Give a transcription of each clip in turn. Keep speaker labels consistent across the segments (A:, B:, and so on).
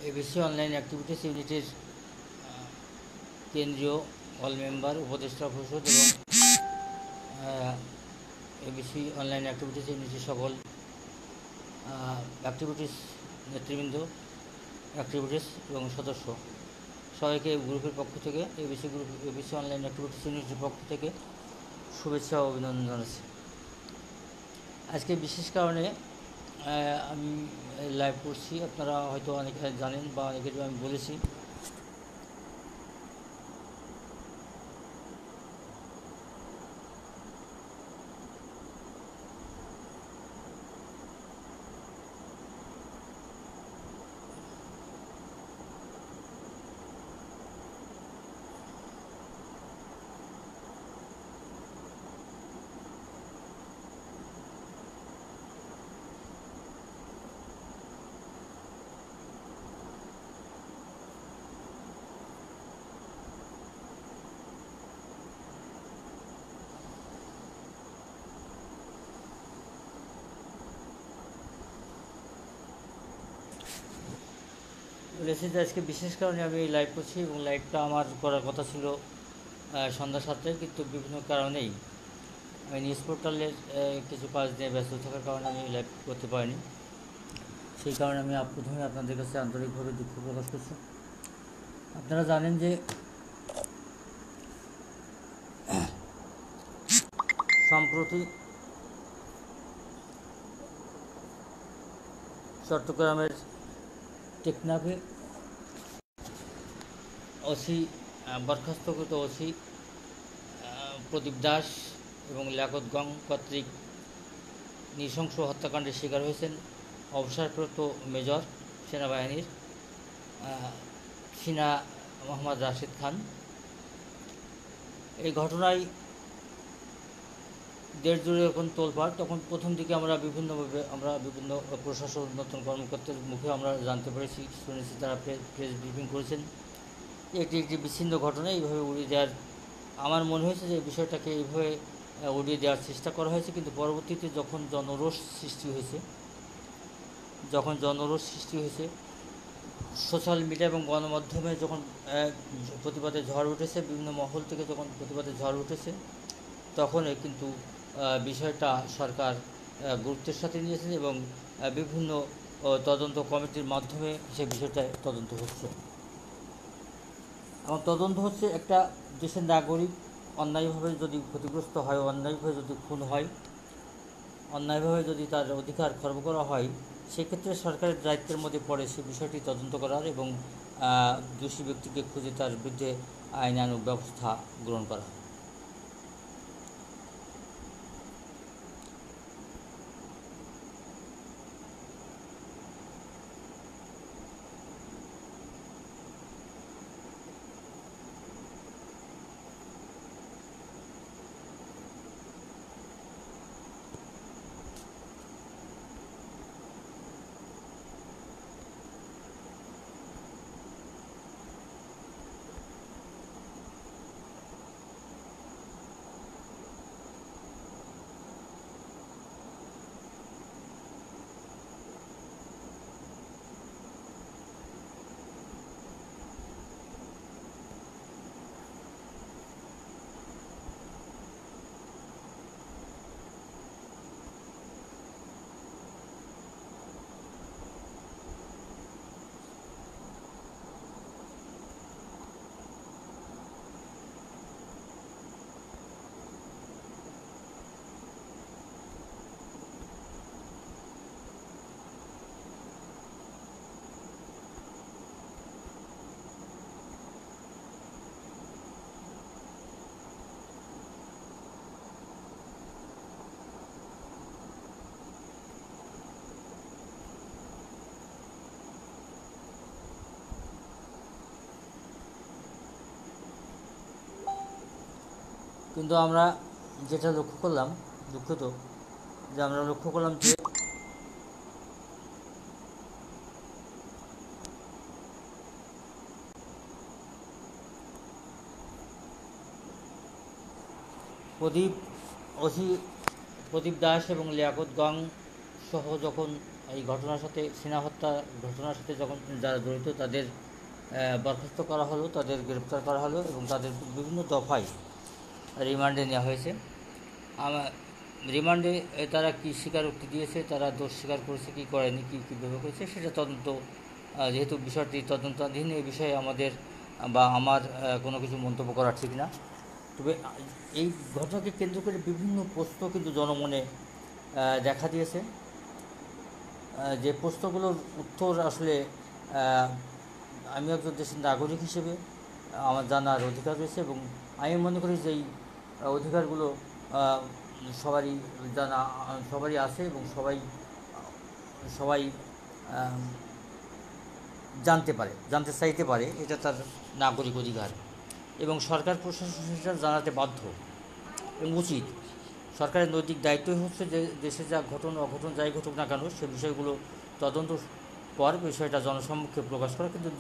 A: ABC online activities ইউনিটের কেন্দ্রীয় all member উপদেষ্টা পরিষদ এবং এবিসি অনলাইন অ্যাক্টিভিটিস ইউনিটের সকল অ্যাক্টিভিটিস নেতৃবৃন্দ, অ্যাক্টিভিটিস এবং সদস্য সবাইকে গ্রুপের পক্ষ থেকে এবিসি অনলাইন অ্যাক্টিভিটিস ইউনিটের পক্ষ থেকে শুভেচ্ছা ও অভিনন্দন জানাচ্ছি। আজকে বিশেষ কারণে আমি লাইভ করছি, আপনারা হয়তো অনেকে জানেন বা অনেকের আমি বলেছি। বলেছি যে আজকে বিশেষ কারণে আমি লাইভ করছি এবং লাইভটা আমার করার কথা ছিল সন্ধ্যা 7টায়, কিন্তু বিভিন্ন কারণেই আমি নিউজ পোর্টালের কিছু কাজ নিয়ে ব্যস্ত থাকার কারণে আমি লাইভ করতে পারিনি। সেই কারণে আমি প্রথমে আপনাদের কাছে আন্তরিকভাবে দুঃখ প্রকাশ করছি। আপনারা জানেন যে সম্প্রতি চট্টগ্রামের টেকনাফে ওসি বরখাস্তকৃত ওসি প্রদীপ দাস এবং লিয়াকত গং কর্তৃক নৃশংস হত্যাকাণ্ডের শিকার হয়েছেন অবসরপ্রাপ্ত মেজর সেনাবাহিনীর সিনা মোহাম্মদ রাশেদ খান। এই ঘটনায় দেশ জুড়ে যখন তোলপাড়, তখন প্রথম দিকে আমরা বিভিন্ন প্রশাসন নতুন কর্মকর্তার মুখে আমরা জানতে পেরেছি, শুনেছি, তারা প্রেস ব্রিফিং করেছেন। এটি একটি বিচ্ছিন্ন ঘটনা, এইভাবে উড়িয়ে দেওয়ার আমার মনে হয়েছে যে এই বিষয়টাকে এইভাবে উড়িয়ে দেওয়ার চেষ্টা করা হয়েছে। কিন্তু পরবর্তীতে যখন জনরোষ সৃষ্টি হয়েছে সোশ্যাল মিডিয়া এবং গণমাধ্যমে যখন প্রতিবাদের ঝড় উঠেছে, বিভিন্ন মহল থেকে যখন প্রতিবাদের ঝড় উঠেছে, তখনই কিন্তু বিষয়টা সরকার গুরুত্বের সাথে নিয়েছে এবং বিভিন্ন তদন্ত কমিটির মাধ্যমে সে বিষয়টা তদন্ত হচ্ছে। এবং তদন্ত হচ্ছে একটা দেশের নাগরিক অন্যায়ভাবে যদি ক্ষতিগ্রস্ত হয়, অন্যায়ভাবে যদি খুন হয়, অন্যায়ভাবে যদি তার অধিকার খর্ব করা হয়, সেক্ষেত্রে সরকারের দায়িত্বের মধ্যে পড়ে সে বিষয়টি তদন্ত করার এবং দোষী ব্যক্তিকে খুঁজে তার বিরুদ্ধে আইনানুগ ব্যবস্থা গ্রহণ করা। কিন্তু আমরা যেটা লক্ষ্য করলাম, দুঃখিত যে আমরা লক্ষ্য করলাম যে প্রদীপ দাস এবং লিয়াকত গং সহ যখন এই ঘটনার সাথে সেনা হত্যা ঘটনার সাথে যখন যারা জড়িত তাদের বরখাস্ত করা হলো, তাদের গ্রেপ্তার করা হলো এবং তাদের বিভিন্ন দফায় রিমান্ডে নেওয়া হয়েছে। রিমান্ডে তারা কী স্বীকারোক্তি দিয়েছে, তারা দোষ স্বীকার করেছে কি করেনি, কীভাবে করেছে সেটা তদন্ত, যেহেতু বিষয়টি তদন্তাধীন, এই বিষয়ে আমাদের বা আমার কোনো কিছু মন্তব্য করা ঠিক না। তবে এই ঘটনাকে কেন্দ্র করে বিভিন্ন প্রশ্ন কিন্তু জনমনে দেখা দিয়েছে, যে প্রশ্নগুলোর উত্তর আসলে আমি একজন দেশের নাগরিক হিসেবে আমার জানার অধিকার রয়েছে এবং আমি মনে করি যে এই অধিকারগুলো সবারই জানা, সবারই আছে এবং সবাই জানতে চাইতে পারে, এটা তার নাগরিক অধিকার এবং সরকার প্রশাসন সেটা জানাতে বাধ্য এবং উচিত। সরকারের নৈতিক দায়িত্বই হচ্ছে যে দেশে যা ঘটনা অঘটন যাই ঘটুক না কেন সে বিষয়গুলো তদন্ত পর বিষয়টা জনসম্মুখে প্রকাশ করা। কিন্তু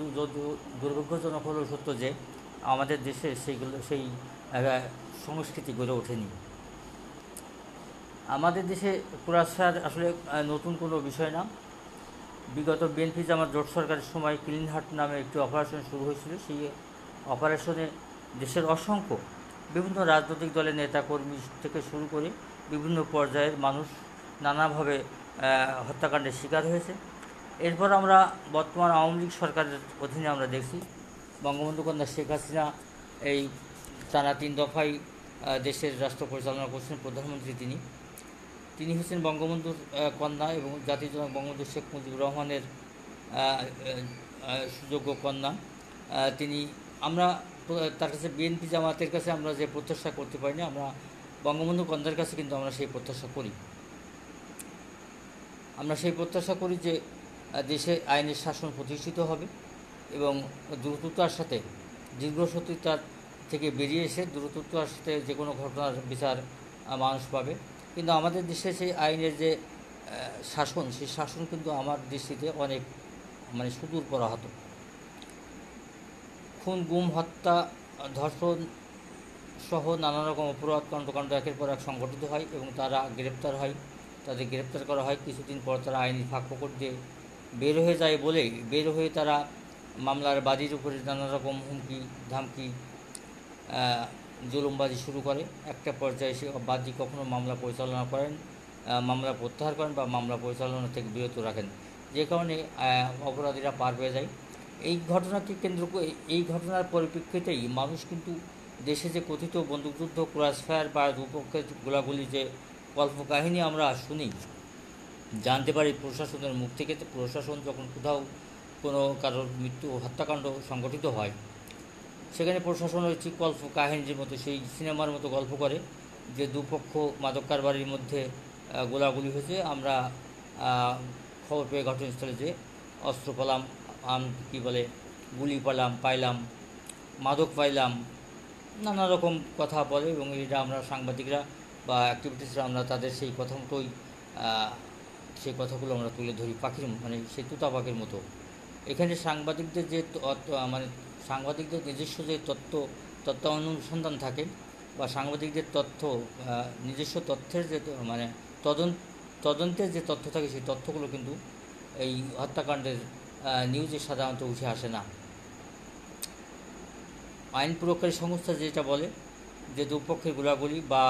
A: দুর্ভাগ্যজনক হলেও সত্য যে আমাদের দেশে সেই সংস্কৃতি গড়ে ওঠেনি। আমাদের দেশে কুরাসার আসলে নতুন কোনো বিষয় না। বিগত বিএনপি জামাত জোট সরকারের সময় ক্লিন হার্ট নামে একটি অপারেশন শুরু হয়েছিল। সেই অপারেশনে দেশের অসংখ্য বিভিন্ন রাজনৈতিক দলের নেতাকর্মী থেকে শুরু করে বিভিন্ন পর্যায়ের মানুষ নানাভাবে হত্যাকাণ্ডের শিকার হয়েছে। এরপর আমরা বর্তমান আওয়ামী লীগ সরকারের অধীনে আমরা দেখছি বঙ্গবন্ধু কন্যা শেখ হাসিনা এই টানা 3 দফায় দেশের রাষ্ট্র পরিচালনা করছেন। প্রধানমন্ত্রী তিনি হচ্ছেন বঙ্গবন্ধুর কন্যা এবং জাতির জনক বঙ্গবন্ধু শেখ মুজিবুর রহমানের সুযোগ্য কন্যা। আমরা তার কাছে বিএনপি জামাতের কাছে আমরা যে প্রত্যাশা করতে পারি না, আমরা বঙ্গবন্ধু কন্যার কাছে কিন্তু আমরা সেই প্রত্যাশা করি। আমরা সেই প্রত্যাশা করি যে দেশে আইনের শাসন প্রতিষ্ঠিত হবে এবং দ্রুততার সাথে দীর্ঘসূত্রিতার থেকে বেরিয়ে এসে দ্রুততার সাথে যে কোনো ঘটনার বিচার মানুষ পাবে। কিন্তু আমাদের দেশে সেই আইনের যে শাসন, সেই শাসন কিন্তু আমার দৃষ্টিতে অনেক সুদূর পরাহত। খুন, গুম, হত্যা, ধর্ষণ সহ নানা রকম অপরাধ কর্মকাণ্ড একের পর এক সংগঠিত হয় এবং তারা গ্রেপ্তার হয়, তাদের গ্রেপ্তার করা হয়। কিছুদিন পর তারা আইনি ফাঁকফোকর দিয়ে বের হয়ে তারা মামলার বাদীর উপরে নানা রকম হুমকি ধামকি জুলুমবাজি শুরু করে। একটা পর্যায়ে সে বাদী কখনো মামলা পরিচালনা করেন, মামলা প্রত্যাহার করেন বা মামলা পরিচালনা থেকে বিরত রাখেন, যে কারণে অপরাধীরা পার পেয়ে যায়। এই ঘটনার পরিপ্রেক্ষিতেই মানুষ কিন্তু দেশে যে কথিত বন্দুকযুদ্ধ, ক্রসফায়ার বা দুপক্ষের গোলাগুলি যে কল্পকাহিনী আমরা শুনি, জানতে পারি প্রশাসনের মুখ থেকে। প্রশাসন যখন কোথাও কোনো কারোর মৃত্যু হত্যাকাণ্ড সংঘটিত হয় সেখানে প্রশাসন হচ্ছে কল্পকাহিনীর মতো, সেই সিনেমার মতো গল্প করে যে দুপক্ষ মাদক কারবারির মধ্যে গোলাগুলি হয়েছে, আমরা খবর পেয়ে ঘটনাস্থলে যে অস্ত্র পেলাম, গুলি পাইলাম, মাদক পাইলাম, নানা রকম কথা বলে এবং এটা আমরা সাংবাদিকরা বা অ্যাক্টিভিটিসরা আমরা তাদের সেই কথা মতোই সেই কথাগুলো আমরা তুলে ধরি পাখির সেই তুতা পাখির মতো। এখানে সাংবাদিকদের নিজস্ব যে তথ্য অনুসন্ধান থাকে বা সাংবাদিকদের নিজস্ব তথ্যের যে তদন্তের যে তথ্য থাকে সেই তথ্যগুলো কিন্তু এই হত্যাকাণ্ডের নিউজে সাধারণত উঠে আসে না। আইন প্রয়োগকারী সংস্থা যেটা বলে যে দুপক্ষের গোলাগুলি বা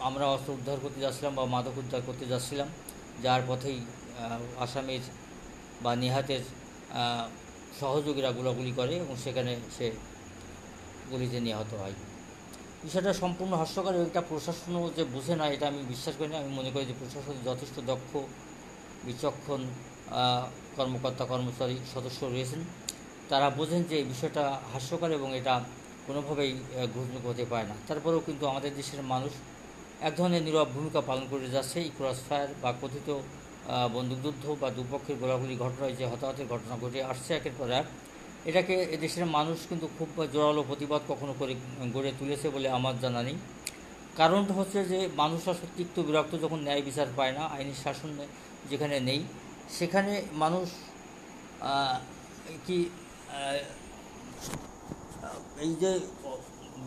A: আমরা অস্ত্র উদ্ধার করতে যাচ্ছিলাম বা মাদক উদ্ধার করতে যাচ্ছিলাম, যার পথেই আসামির বা নিহাতের সহযোগীরা গোলাগুলি করে এবং সেখানে সে গুলিতে নিহত হয়। বিষয়টা সম্পূর্ণ হাস্যকর। এটা প্রশাসনও যে বুঝে না এটা আমি বিশ্বাস করি না। আমি মনে করি যে প্রশাসন যথেষ্ট দক্ষ, বিচক্ষণ কর্মকর্তা কর্মচারী সদস্য রয়েছেন, তারা বোঝেন যে এই বিষয়টা হাস্যকর এবং এটা কোনোভাবেই গ্রহণযোগ্য হতে পারে না। তারপরেও কিন্তু আমাদের দেশের মানুষ এক ধরনের নীরব ভূমিকা পালন করে যাচ্ছে। এই ক্রসফায়ার বা কথিত বন্দুকযুদ্ধ বা দুপক্ষের গোলাগুলি ঘটনায় যে হতাহতের ঘটনা ঘটে আসছে একের পর এক, এটাকে দেশের মানুষ কিন্তু খুব জোরালো প্রতিবাদ কখনো করে গড়ে তুলেছে বলে আমার জানা নেই। কারণটা হচ্ছে যে মানুষরা তিক্ত বিরক্ত যখন ন্যায় বিচার পায় না, আইনি শাসন যেখানে নেই, সেখানে মানুষ এই যে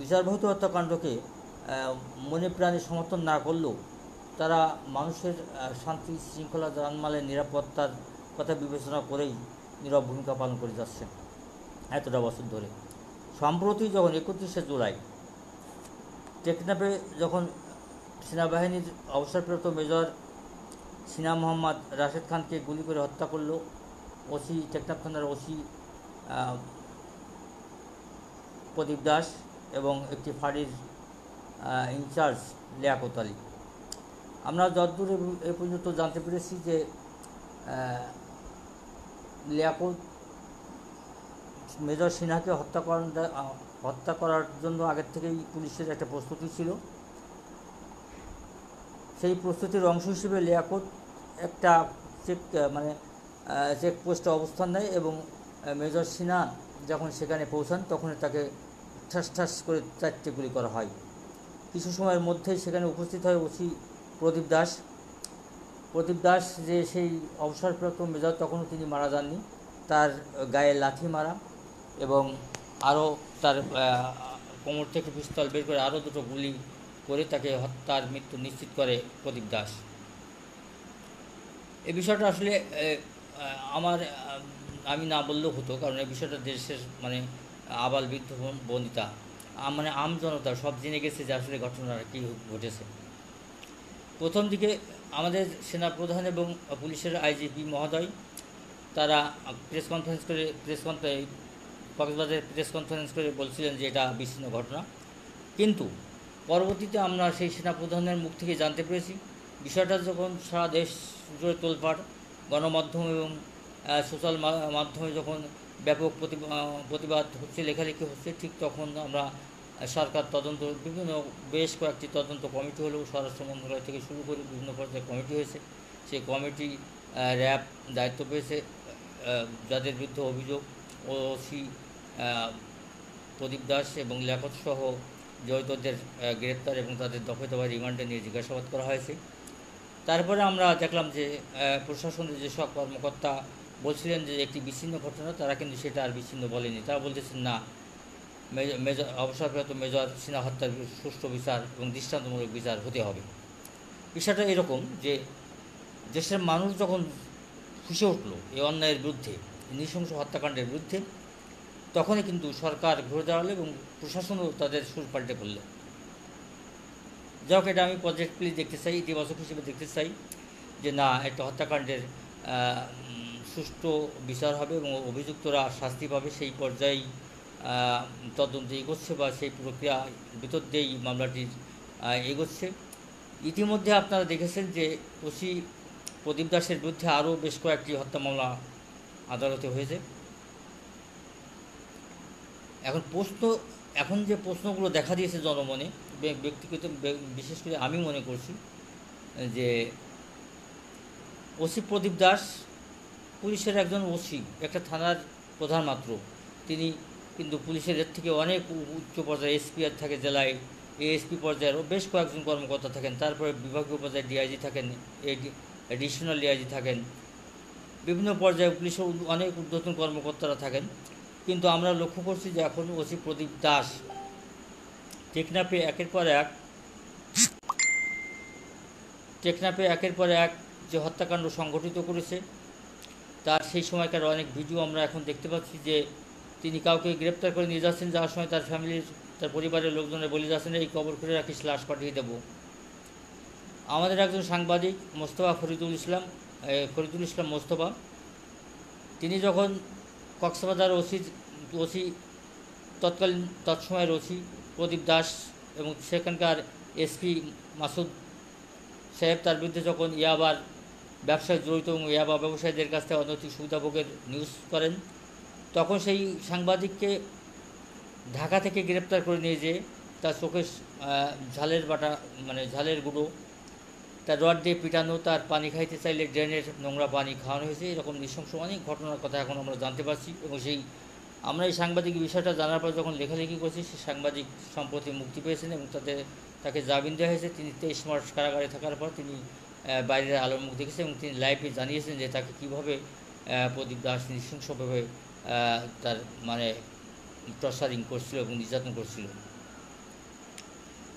A: বিচারবহিত হত্যাকাণ্ডকে মনে প্রাণে সমর্থন না করলেও তারা মানুষের শান্তি শৃঙ্খলা জানমালের নিরাপত্তার কথা বিবেচনা করেই নীরব ভূমিকা পালন করে যাচ্ছেন এতটা বছর ধরে। সম্প্রতি যখন 31শে জুলাই টেকনাফে যখন সেনাবাহিনীর অবসরপ্রাপ্ত মেজর সিনা মোহাম্মদ রাশেদ খানকে গুলি করে হত্যা করল ওসি, টেকনাফ থানার ওসি প্রদীপ দাস এবং একটি ফাঁড়ির ইনচার্জ লিয়াকত আলী। আমরা যতদূর এ পর্যন্ত জানতে পেরেছি যে লিয়াকত মেজর সিনহাকে হত্যা করার জন্য আগের থেকেই পুলিশের একটা প্রস্তুতি ছিল। সেই প্রস্তুতির অংশ হিসেবে লিয়াকত একটা চেকপোস্টে অবস্থান নেয় এবং মেজর সিনহা যখন সেখানে পৌঁছান তখন তাকে ঠাস ঠাস করে 4টে গুলি করা হয়। কিছু সময়ের মধ্যেই সেখানে উপস্থিত হয় ওসি প্রদীপ দাস যে সেই অবসরপ্রাপ্ত মেজর, তখনও তিনি মারা যাননি, তার গায়ে লাথি মারা এবং আরও তার কোমর থেকে পিস্তল বের করে আরও 2টো গুলি করে তাকে হত্যার মৃত্যু নিশ্চিত করে প্রদীপ দাস। এই বিষয়টা আসলে আমি না বললেও হতো, কারণ এই বিষয়টা দেশের আবাল বৃদ্ধ বনিতা আম জনতা সব জেনে গেছে যে আসলে ঘটনাটা কী ঘটেছে। প্রথম দিকে আমাদের সেনাপ্রধান এবং পুলিশের আইজিপি মহোদয় তারা কক্সবাজারে প্রেস কনফারেন্স করে বলছিলেন যে এটা বিচ্ছিন্ন ঘটনা, কিন্তু পরবর্তীতে আমরা সেই সেনাপ্রধানের মুখ থেকে জানতে পেরেছি বিষয়টা যখন সারা দেশ জুড়ে তোলপাড়, গণমাধ্যম এবং সোশ্যাল মাধ্যমে যখন ব্যাপক প্রতিবাদ হচ্ছে, লেখালেখি হচ্ছে, ঠিক তখন আমরা সরকার বেশ কয়েকটি তদন্ত কমিটি হলেও স্বরাষ্ট্র মন্ত্রণালয় থেকে শুরু করে বিভিন্ন পর্যায়ে কমিটি হয়েছে। সেই কমিটি র্যাব দায়িত্ব পেয়েছে, যাদের বিরুদ্ধে অভিযোগ ওসি প্রদীপ দাস এবং লিয়াকত সহ জড়িতদের গ্রেপ্তার এবং তাদের দফায় দফায় রিমান্ডে নিয়ে জিজ্ঞাসাবাদ করা হয়েছে। তারপরে আমরা দেখলাম যে প্রশাসনের যেসব কর্মকর্তা বলছিলেন যে একটি বিচ্ছিন্ন ঘটনা, তারা কিন্তু সেটা আর বিচ্ছিন্ন বলেনি। তারা বলতেছেন না, অবসরপ্রাপ্ত মেজর সিনহা হত্যার সুষ্ঠু বিচার এবং দৃষ্টান্তমূলক বিচার হতে হবে। বিষয়টা এরকম যে দেশের মানুষ যখন ফুঁসে উঠল এই অন্যায়ের বিরুদ্ধে, নৃশংস হত্যাকাণ্ডের বিরুদ্ধে, তখনই কিন্তু সরকার ঘুরে দাঁড়ালো এবং প্রশাসনও তাদের সুর পাল্টে পড়ল। যাক, এটা আমি পজিটিভলি দেখতে চাই, ইতিবাচক হিসেবে দেখতে চাই যে না, একটা হত্যাকাণ্ডের সুষ্ঠু বিচার হবে এবং অভিযুক্তরা শাস্তি পাবে। সেই পর্যায়েই তদন্ত এগোচ্ছে বা সেই প্রক্রিয়া ভিতর দিয়েই মামলাটি এগোচ্ছে। ইতিমধ্যে আপনারা দেখেছেন যে ওসি প্রদীপ দাসের বিরুদ্ধে আরও বেশ কয়েকটি হত্যা মামলা আদালতে হয়েছে। এখন যে প্রশ্নগুলো দেখা দিয়েছে জনমনে, ব্যক্তিগত বিশেষ করে আমি মনে করছি যে ওসি প্রদীপ দাস পুলিশের একজন ওসি, একটা থানার প্রধান মাত্র, তিনি কিন্তু পুলিশের এর থেকে অনেক উচ্চ পর্যায়ে এসপি থাকে জেলায়, এএসপি পর্যায়েরও বেশ কয়েকজন কর্মকর্তা থাকেন, তারপরে বিভাগীয় পর্যায়ে ডিআইজি থাকেন, এডিশনাল ডিআইজি থাকেন, বিভিন্ন পর্যায়ে পুলিশের অনেক ঊর্ধ্বতন কর্মকর্তারা থাকেন। কিন্তু আমরা লক্ষ্য করছি যে এখন ওসি প্রদীপ দাস টেকনাফে একের পর এক যে হত্যাকাণ্ড সংঘটিত করেছে, তার সেই সময়কার অনেক ভিডিও আমরা এখন দেখতে পাচ্ছি যে তিনি কাউকে গ্রেপ্তার করে নিয়ে যাচ্ছেন, যাওয়ার সময় তার পরিবারের লোকজনের বলে যাচ্ছেন এই কবর খুঁড়ে রাখিস, লাশ পাঠিয়ে দেব। আমাদের একজন সাংবাদিক ফরিদুল ইসলাম মোস্তফা, তিনি যখন কক্সবাজার ওসি তৎসময়ের ওসি প্রদীপ দাস এবং সেখানকার এসপি মাসুদ সাহেব তার বিরুদ্ধে যখন ইয়াবার ব্যবসায় জড়িত এবং ইয়াবা ব্যবসায়ীদের কাছ থেকে অনৈতিক সুবিধাভোগের নিউজ করেন, তখন সেই সাংবাদিককে ঢাকা থেকে গ্রেপ্তার করে নিয়ে যেয়ে তার চোখে ঝালের গুঁড়ো, তার রড দিয়ে পিটানো, তার পানি খাইতে চাইলে ড্রেনের নোংরা পানি খাওয়ানো হয়েছে। এরকম নৃশংস অনেক ঘটনার কথা এখন আমরা জানতে পারছি এবং আমরা এই সাংবাদিক বিষয়টা জানার পর যখন লেখালেখি করছি, সেই সাংবাদিক সম্প্রতি মুক্তি পেয়েছেন এবং তাকে জামিন দেওয়া হয়েছে। তিনি 23 মাস কারাগারে থাকার পর তিনি বাইরের আলোর মুখ দেখেছেন এবং তিনি লাইভে জানিয়েছেন যে তাকে কীভাবে প্রদীপ দাস নৃশংসভাবে তার টর্চারিং করছিল এবং নির্যাতন করছিল।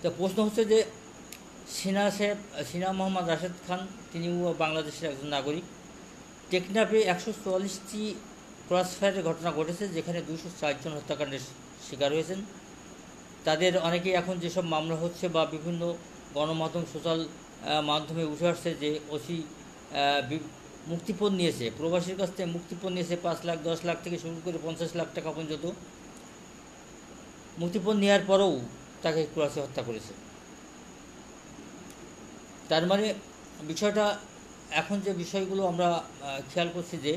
A: তো প্রশ্ন হচ্ছে যে সিনা মোহাম্মদ রাশেদ খান, তিনিও বাংলাদেশের একজন নাগরিক। টেকনাফে 144টি ক্রসফায়ারের ঘটনা ঘটেছে, যেখানে 204 জন হত্যাকাণ্ডের শিকার হয়েছেন। তাদের অনেকেই এখন যেসব মামলা হচ্ছে বা বিভিন্ন গণমাধ্যম সোশ্যাল মাধ্যমে উঠে আসছে যে ওসি মুক্তিপণ নিয়েছে, প্রবাসীর কাছ থেকে মুক্তিপণ নিয়েছে 5 লাখ 10 লাখ থেকে শুরু করে 50 লাখ টাকা পর্যন্ত। মুক্তিপণ নেওয়ার পরেও তাকে ক্রসে হত্যা করেছে। তার মানে বিষয়টা এখন যে বিষয়গুলো আমরা খেয়াল করছি যে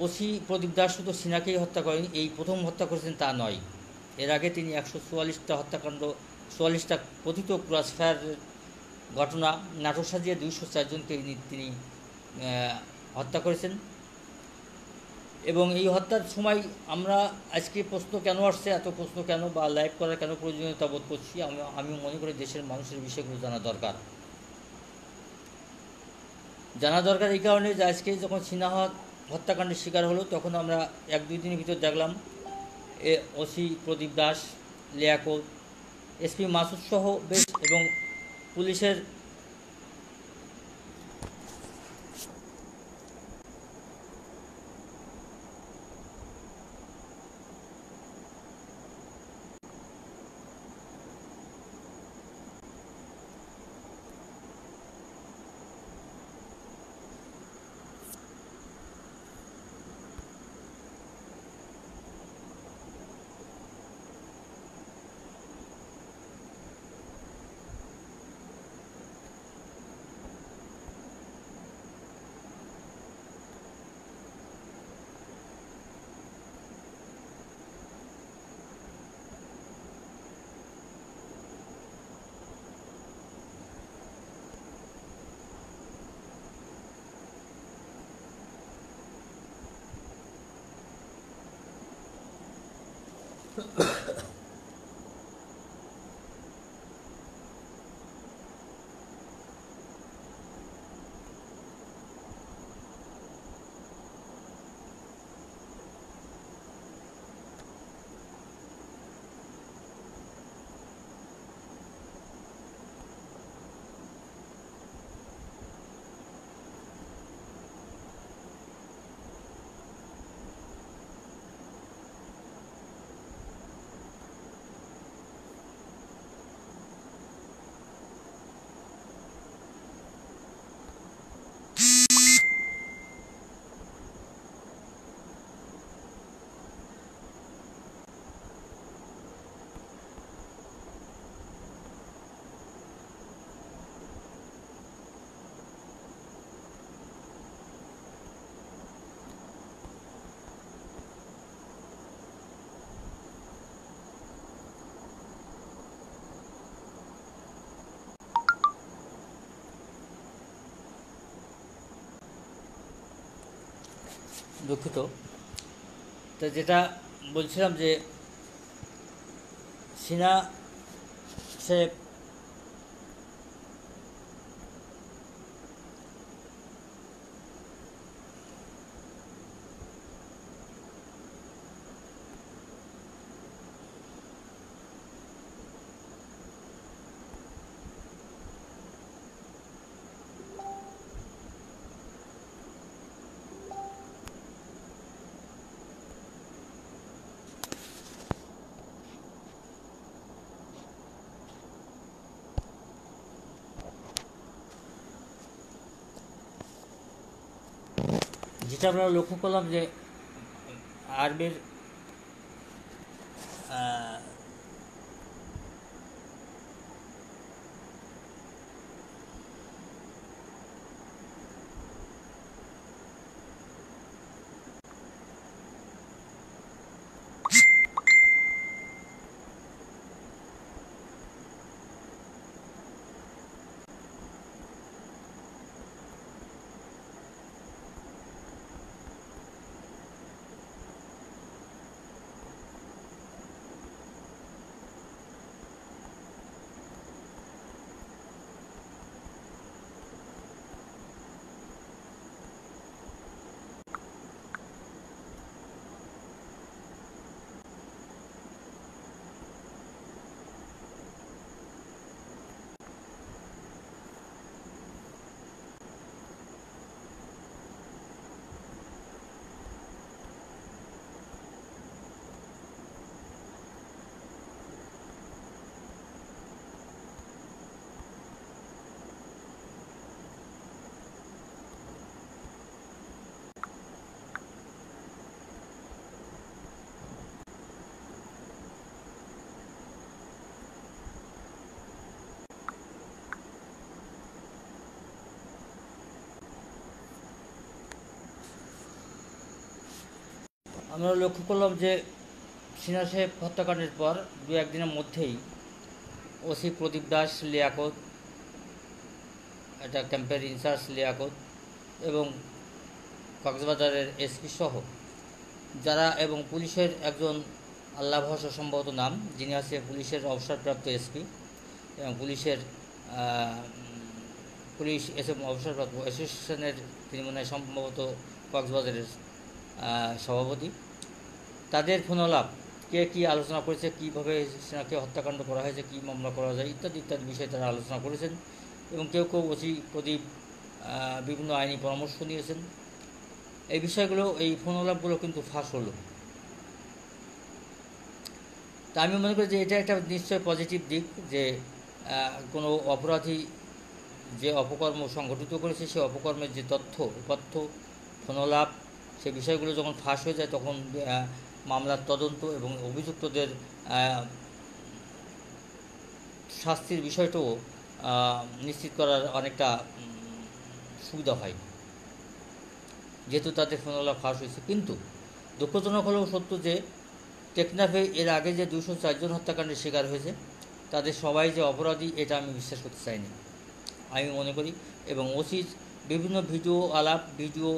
A: ওসি প্রদীপ দাস শুধু সিনাকেই হত্যা করেনি, এই প্রথম হত্যা করেছেন তা নয়। এর আগে তিনি 144টা হত্যাকাণ্ড, 44টা কথিত ক্রসফায়ারের ঘটনা নাটক সাজিয়ে 204 জনকে তিনি হত্যা করেছেন। এবং এই হত্যার সময় আমরা আজকে প্রশ্ন কেন আসছে, এত প্রশ্ন কেন বা লাইভ করার কেন প্রয়োজনীয়তা বোধ করছি, আমি মনে করি দেশের মানুষের বিষয়গুলো জানা দরকার। এই কারণে যে আজকে যখন সিনহা হত্যাকাণ্ডের শিকার হলো, তখন আমরা 1-2 দিনের ভিতর দেখলাম ওসি প্রদীপ দাস, লিয়াকত, এসপি মাসুদ সহ বেশ এবং পুলিশের দুঃখিত, তো যেটা বলছিলাম যে সিনা সাহেব যেটা আমরা লক্ষ্য করলাম যে আর্মির আমরা লক্ষ্য করলাম যে সিনহা সাহেব হত্যাকাণ্ডের পর দু একদিনের মধ্যেই ওসি প্রদীপ দাস লিয়াকত, এটা ক্যাম্পের ইনচার্জ লিয়াকত এবং কক্সবাজারের এসপি সহ যারা এবং পুলিশের একজন আল্লাহ ভরসা সম্ভবত নাম, যিনি আছে পুলিশের অবসরপ্রাপ্ত এসপি এবং পুলিশের পুলিশ অবসরপ্রাপ্ত অ্যাসোসিয়েশনের তিনি মনে হয় সম্ভবত কক্সবাজারের সভাপতি, তাদের ফোনালাপ কে কী আলোচনা করেছে, কীভাবে সিনহাকে হত্যাকাণ্ড করা হয়েছে, কী মামলা করা যায় ইত্যাদি ইত্যাদি বিষয়ে তারা আলোচনা করেছেন এবং কেউ কেউ ওসি প্রদীপ বিভিন্ন আইনি পরামর্শ নিয়েছেন। এই বিষয়গুলো, এই ফোনালাপগুলো কিন্তু ফাঁস হলো। তা আমি মনে করি যে এটা একটা নিশ্চয় পজিটিভ দিক, যে কোনো অপরাধী যে অপকর্ম সংঘটিত করেছে সেই অপকর্মের যে তথ্য উপাত্ত ফোনালাপ, সে বিষয়গুলো যখন ফাঁস হয়ে যায় তখন মামলার তদন্ত এবং অভিযুক্তদের শাস্তির বিষয়টাও নিশ্চিত করার অনেকটা সুবিধা হয়, যেহেতু তাদের ফোনালাপ ফাঁস হয়েছে। কিন্তু দুঃখজনক হলেও সত্য যে টেকনাফে এর আগে যে 204 জন হত্যাকাণ্ডের শিকার হয়েছে তাদের সবাই যে অপরাধী এটা আমি বিশ্বাস করতে চাইনি। আমি মনে করি এবং ওসির বিভিন্ন ভিডিও আলাপ, ভিডিও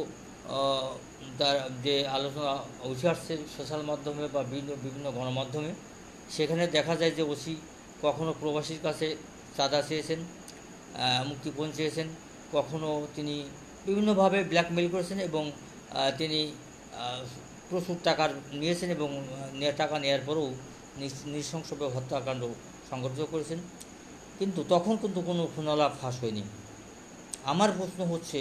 A: তার যে আলোচনা উঠে আসছে সোশ্যাল মাধ্যমে বা বিভিন্ন গণমাধ্যমে, সেখানে দেখা যায় যে ওসি কখনো প্রবাসীর কাছে চাঁদা চেয়েছেন, মুক্তিপণ চেয়েছেন, কখনো তিনি বিভিন্নভাবে ব্ল্যাকমেল করেছেন এবং তিনি প্রচুর টাকা নিয়েছেন এবং টাকা নেওয়ার পরেও নৃশংসভাবে হত্যাকাণ্ড সংঘটিত করেছেন। কিন্তু তখন কিন্তু কোনো ফোনালাপ ফাঁস হয়নি। আমার প্রশ্ন হচ্ছে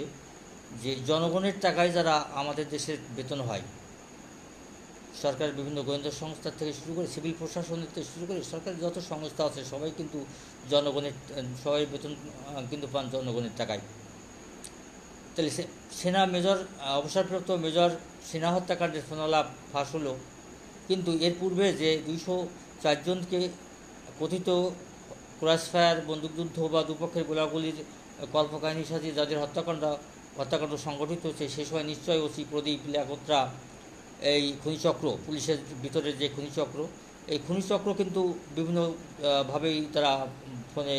A: যে জনগণের টাকায় যারা আমাদের দেশের বেতন হয়, সরকারের বিভিন্ন গোয়েন্দা সংস্থা থেকে শুরু করে সিভিল প্রশাসনের থেকে শুরু করে সরকারের যত সংস্থা আছে সবাই কিন্তু জনগণের, সবাই বেতন কিন্তু পান জনগণের টাকায়। তাহলে সেনা মেজর, অবসরপ্রাপ্ত মেজর সিনহা হত্যাকাণ্ডের ফোনালাপ ফাঁস হলো, কিন্তু এর পূর্বে যে 204 জনকে কথিত ক্রসফায়ার, বন্দুকযুদ্ধ বা দুপক্ষের গোলাগুলির কল্পকাহিনীর সাথে যাদের হত্যাকাণ্ড সংগঠিত হচ্ছে, সে সময় নিশ্চয়ই ওসি প্রদীপ লিয়াকতরা এই খনিচক্র, পুলিশের ভিতরে যে খনিচক্র, এই খনিচক্র কিন্তু বিভিন্নভাবেই তারা ফোনে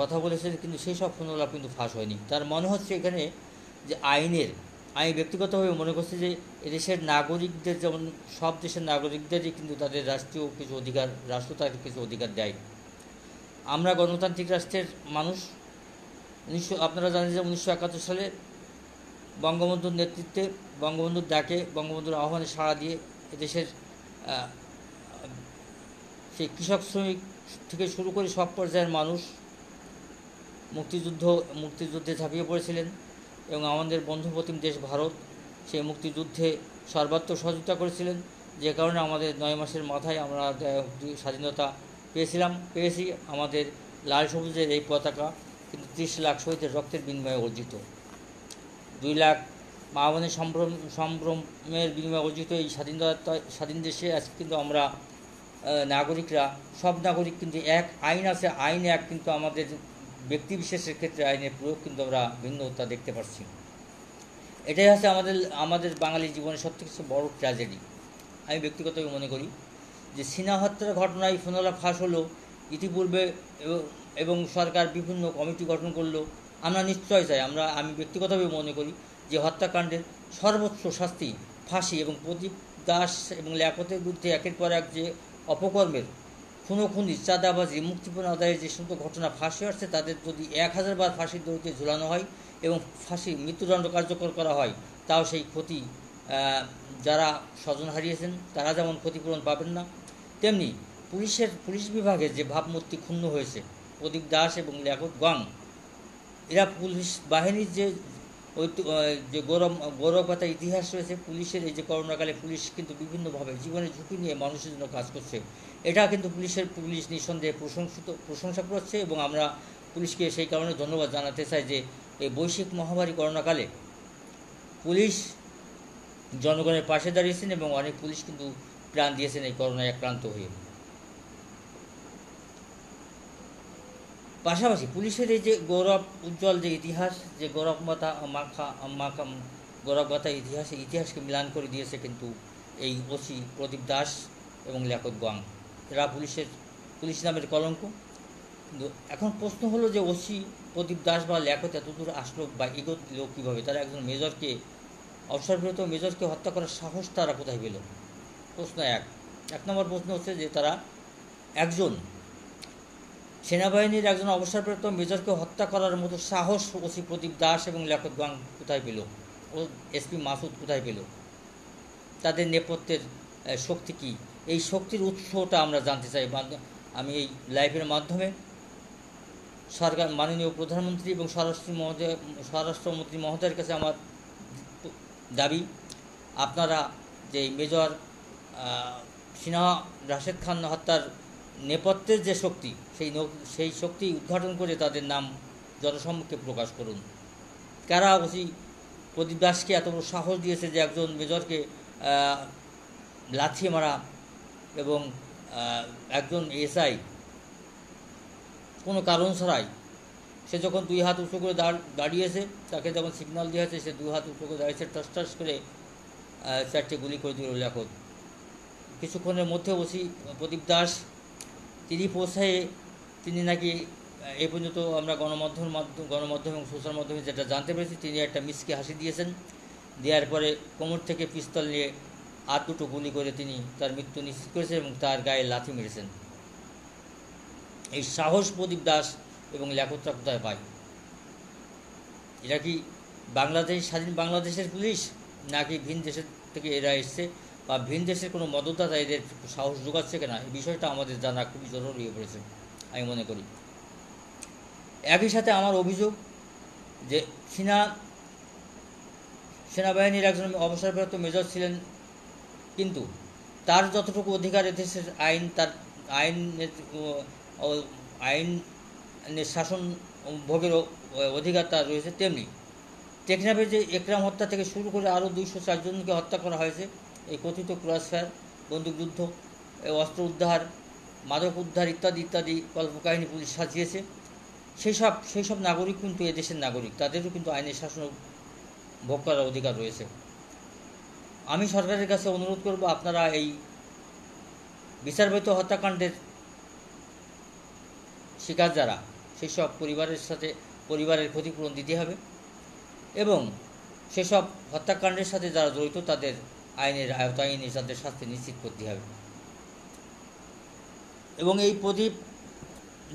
A: কথা বলেছেন, কিন্তু সেই সব ফোনালাপ কিন্তু ফাঁস হয়নি। তার মনে হচ্ছে এখানে যে আমি ব্যক্তিগতভাবে মনে করছি যে এদেশের নাগরিকদের, যেমন সব দেশের নাগরিকদেরই কিন্তু তাদের রাষ্ট্র তাদের কিছু অধিকার দেয়। আমরা গণতান্ত্রিক রাষ্ট্রের মানুষ। আপনারা জানেন যে 1971 সালে বঙ্গবন্ধুর নেতৃত্বে, বঙ্গবন্ধুর ডাকে, বঙ্গবন্ধুর আহ্বানে সাড়া দিয়ে এদেশের সেই কৃষক শ্রমিক থেকে শুরু করে সব পর্যায়ের মানুষ মুক্তিযুদ্ধে ঝাঁপিয়ে পড়েছিলেন এবং আমাদের বন্ধুপ্রতিম দেশ ভারত সেই মুক্তিযুদ্ধে সর্বাত্মক সহযোগিতা করেছিলেন, যে কারণে আমাদের 9 মাসের মাথায় আমরা স্বাধীনতা পেয়েছি। আমাদের লাল সবুজের এই পতাকা কিন্তু 30 লাখ শহীদের রক্তের বিনিময়ে অর্জিত, 2 লাখ মা বোনের সম্ভ্রমের বিনিময়ে অর্জিত এই স্বাধীন দেশে আজকে কিন্তু আমরা নাগরিকরা, সব নাগরিক কিন্তু এক, আইন আছে, আইন এক, কিন্তু আমাদের ব্যক্তি বিশেষের ক্ষেত্রে আইনের প্রয়োগ কিন্তু আমরা ভিন্নতা দেখতে পাচ্ছি। এটাই হচ্ছে আমাদের বাঙালি জীবনের সবথেকে বড় ট্র্যাজেডি। আমি ব্যক্তিগতভাবে মনে করি যে সিনহা হত্যার ঘটনায় ফোনালাপ ফাঁস হলো ইতিপূর্বে এবং সরকার বিভিন্ন কমিটি গঠন করলো। আমরা নিশ্চয় চাই, আমি ব্যক্তিগতভাবে মনে করি যে হত্যাকাণ্ডের সর্বোচ্চ শাস্তি ফাঁসি, এবং প্রদীপ দাস এবং লিয়াকতের বিরুদ্ধে একের পর এক যে অপকর্মের, খুনোখুনি, চাঁদাবাজি, মুক্তিপণ আদায়ের যে সমস্ত ঘটনা ফাঁসি আসছে, তাদের যদি 1000 বার ফাঁসির দড়িতে ঝুলানো হয় এবং মৃত্যুদণ্ড কার্যকর করা হয়, তাও সেই ক্ষতি, যারা স্বজন হারিয়েছেন তারা যেমন ক্ষতিপূরণ পাবেন না, তেমনি পুলিশ বিভাগের যে ভাবমূর্তি ক্ষুণ্ণ হয়েছে, প্রদীপ দাস এবং লিয়াকত গং, এরা পুলিশ বাহিনীর যে গৌরবগাথা ইতিহাস রয়েছে পুলিশের, এই যে করোনাকালে পুলিশ কিন্তু বিভিন্নভাবে জীবনের ঝুঁকি নিয়ে মানুষের জন্য কাজ করছে, এটা কিন্তু পুলিশ নিঃসন্দেহে প্রশংসা করছে। এবং আমরা পুলিশকে সেই কারণে ধন্যবাদ জানাতে চাই যে এই বৈশ্বিক মহামারী করোনাকালে পুলিশ জনগণের পাশে দাঁড়িয়েছেন এবং অনেক পুলিশ কিন্তু প্রাণ দিয়েছেন এই করোনায় আক্রান্ত হয়ে। পাশাপাশি পুলিশের এই যে গৌরব উজ্জ্বল যে ইতিহাস, যে গৌরবগাথা ইতিহাসকে মিলান করে দিয়েছে কিন্তু এই ওসি প্রদীপ দাস এবং লিয়াকত গোয়াং। এরা পুলিশ নামের কলঙ্ক। কিন্তু এখন প্রশ্ন হলো যে ওসি প্রদীপ দাস বা লিয়াকত এতদূর আসলো বা এগোলো কীভাবে? তারা একজন মেজরকে, অবসরপ্রাপ্ত মেজরকে হত্যা করার সাহস তারা কোথায় পেল? প্রশ্ন এক নম্বর প্রশ্ন হচ্ছে যে তারা একজন সেনাবাহিনীর একজন অবসরপ্রাপ্ত মেজরকে হত্যা করার মতো সাহস ওসি প্রদীপ দাস এবং লিয়াকত গোয়াং কোথায় পেল? ও এসপি মাসুদ কোথায় পেল? তাদের নেপথ্যের শক্তি কী? এই শক্তির উৎসটা আমরা জানতে চাই। আমি এই লাইভের মাধ্যমে সরকার, মাননীয় প্রধানমন্ত্রী এবং স্বরাষ্ট্রমন্ত্রী মহোদয়ের কাছে আমার দাবি, আপনারা যে মেজর সিনহা রাশেদ খান হত্যার নেপথ্যের যে শক্তি, সেই শক্তি উদ্ঘাটন করে তাদের নাম জনসম্মুখে প্রকাশ করুন। কারা ওসি প্রদীপ দাসকে এত বড় সাহস দিয়েছে যে একজন মেজরকে লাথি মারা এবং একজন এসআই কোনো কারণ ছাড়াই, সে যখন দুই হাত উঁচু করে দাঁড়িয়েছে, তাকে যখন সিগন্যাল দেওয়া হয়েছে, সে দুই হাত উঁচু করে দাঁড়িয়েছে, টাস করে 4টে গুলি করে দিল লিয়াকত। কিছুক্ষণের মধ্যে ওসি প্রদীপ দাস তিনি পৌঁছায়, তিনি নাকি এই পর্যন্ত আমরা গণমাধ্যম এবং সোশ্যাল মাধ্যমে যেটা জানতে পেরেছি, তিনি একটা মিসকে হাসি দিয়েছেন। দেওয়ার পরে কোমর থেকে পিস্তল নিয়ে আর দুটো গুলি করে তিনি তার মৃত্যু নিশ্চিত করেছেন এবং তার গায়ে লাথি মেরেছেন। এই সাহস প্রদীপ দাস এবং লিয়াকতরা কোথায় পায়? এরা কি স্বাধীন বাংলাদেশের পুলিশ, নাকি ভিন দেশের থেকে এরা এসছে, বা ভিন দেশের কোনো মদতদাতা এদের সাহস যোগাচ্ছে কিনা? এই বিষয়টা আমাদের জানা খুবই জরুরি হয়ে পড়েছে আমি মনে করি। একই সাথে আমার অভিযোগ যে সেনাবাহিনীর একজন অবসরপ্রাপ্ত মেজর ছিলেন, কিন্তু তার যতটুকু অধিকার এদেশের আইনের শাসন ভোগের অধিকার তার রয়েছে, তেমনি টেকনাফে যে একরাম হত্যা থেকে শুরু করে আরও 204 জনকে হত্যা করা হয়েছে, এই কথিত ক্রসফায়ার, বন্দুকযুদ্ধ, অস্ত্র উদ্ধার, মাদক উদ্ধার ইত্যাদি কল্পকাহিনী পুলিশ সাজিয়েছে। সেই সব নাগরিক কিন্তু এদেশের নাগরিক, তাদেরও কিন্তু আইনের শাসন ভোগ করার অধিকার রয়েছে। আমি সরকারের কাছে অনুরোধ করব, আপনারা এই বিচারবহির্ভূত হত্যাকাণ্ডের শিকার যারা, সেই সব পরিবারের ক্ষতিপূরণ দিতে হবে এবং সেসব হত্যাকাণ্ডের সাথে যারা জড়িত তাদের আইনের আওতায় এনে তাদের শাস্তি নিশ্চিত করতে হবে। এবং এই প্রদীপ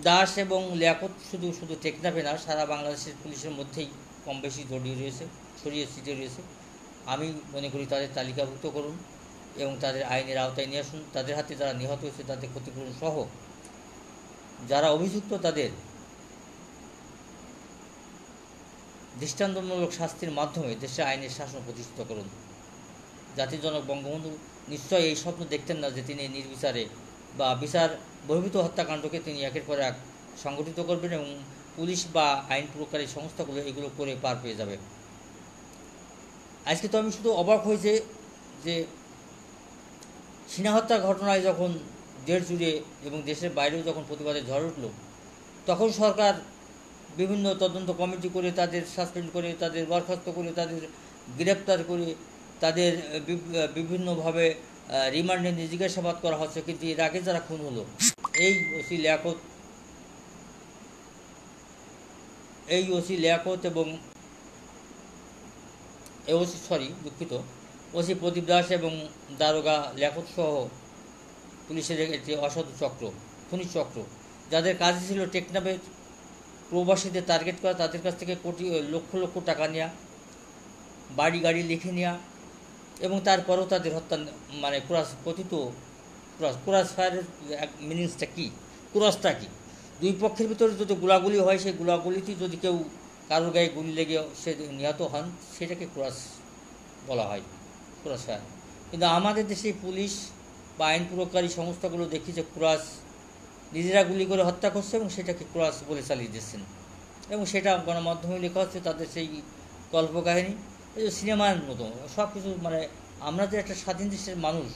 A: দাস এবং লিয়াকত শুধু টেকনাফে না, সারা বাংলাদেশের পুলিশের মধ্যেই কম বেশি ছড়িয়ে ছিটিয়ে রয়েছে। আমি মনে করি তাদের তালিকাভুক্ত করুন এবং তাদের আইনের আওতায় নিয়ে আসুন। তাদের হাতে যারা নিহত হয়েছে তাদের ক্ষতিপূরণ সহ যারা অভিযুক্ত তাদের দৃষ্টান্তমূলক শাস্তির মাধ্যমে দেশে আইনের শাসন প্রতিষ্ঠিত করুন। জাতির জনক বঙ্গবন্ধু নিশ্চয়ই এই স্বপ্ন দেখতেন না যে তিনি নির্বিচারে বা বিচার বহির্ভূত হত্যাকাণ্ডকে তিনি একের পর এক সংগঠিত করবেন এবং পুলিশ বা আইন প্রয়োগকারী সংস্থাগুলো এগুলো করে পার পেয়ে যাবে। আজকে তো আমি শুধু অবাক হয়েছে যে সিনহা হত্যার ঘটনায় যখন দেশ জুড়ে এবং দেশের বাইরেও যখন প্রতিবাদের ঝড় উঠল, তখন সরকার বিভিন্ন তদন্ত কমিটি করে তাদের সাসপেন্ড করে, তাদের বরখাস্ত করে, তাদের গ্রেপ্তার করে, তাদের বিভিন্নভাবে রিমান্ডে নিয়ে জিজ্ঞাসাবাদ করা হচ্ছে। কিন্তু এর আগে যারা খুন হলো, এই ওসি লিয়াকত এবং ওসি প্রদীপ দাস এবং দারোগা লিয়াকত সহ পুলিশের একটি অসাধু খুনি চক্র, যাদের কাজ ছিল টেকনাফের প্রবাসীদের টার্গেট করা, তাদের কাছ থেকে লক্ষ টাকা নেওয়া, বাড়ি গাড়ি লিখে নেওয়া এবং তারপরেও তাদের হত্যা, মানে ক্রস ফায়ারের মিনিংসটা কী, ক্রসটা কী? দুই পক্ষের ভিতরে যদি গোলাগুলি হয়, সেই গোলাগুলিতেই যদি কেউ কারোর গায়ে গুলি লেগে সে নিহত হন, সেটাকে ক্রস বলা হয়, ক্রস ফায়ার। কিন্তু আমাদের দেশে পুলিশ বা আইন প্রয়োগকারী সংস্থাগুলো দেখি যে ক্রস নিজেরা গুলি করে হত্যা করছে এবং সেটাকে ক্রস বলে চালিয়ে দিচ্ছেন এবং সেটা গণমাধ্যমে লেখা হচ্ছে তাদের সেই কল্পকাহিনী, এই যে সিনেমার মতো সব কিছু। মানে আমরা যে একটা স্বাধীন দেশের মানুষ,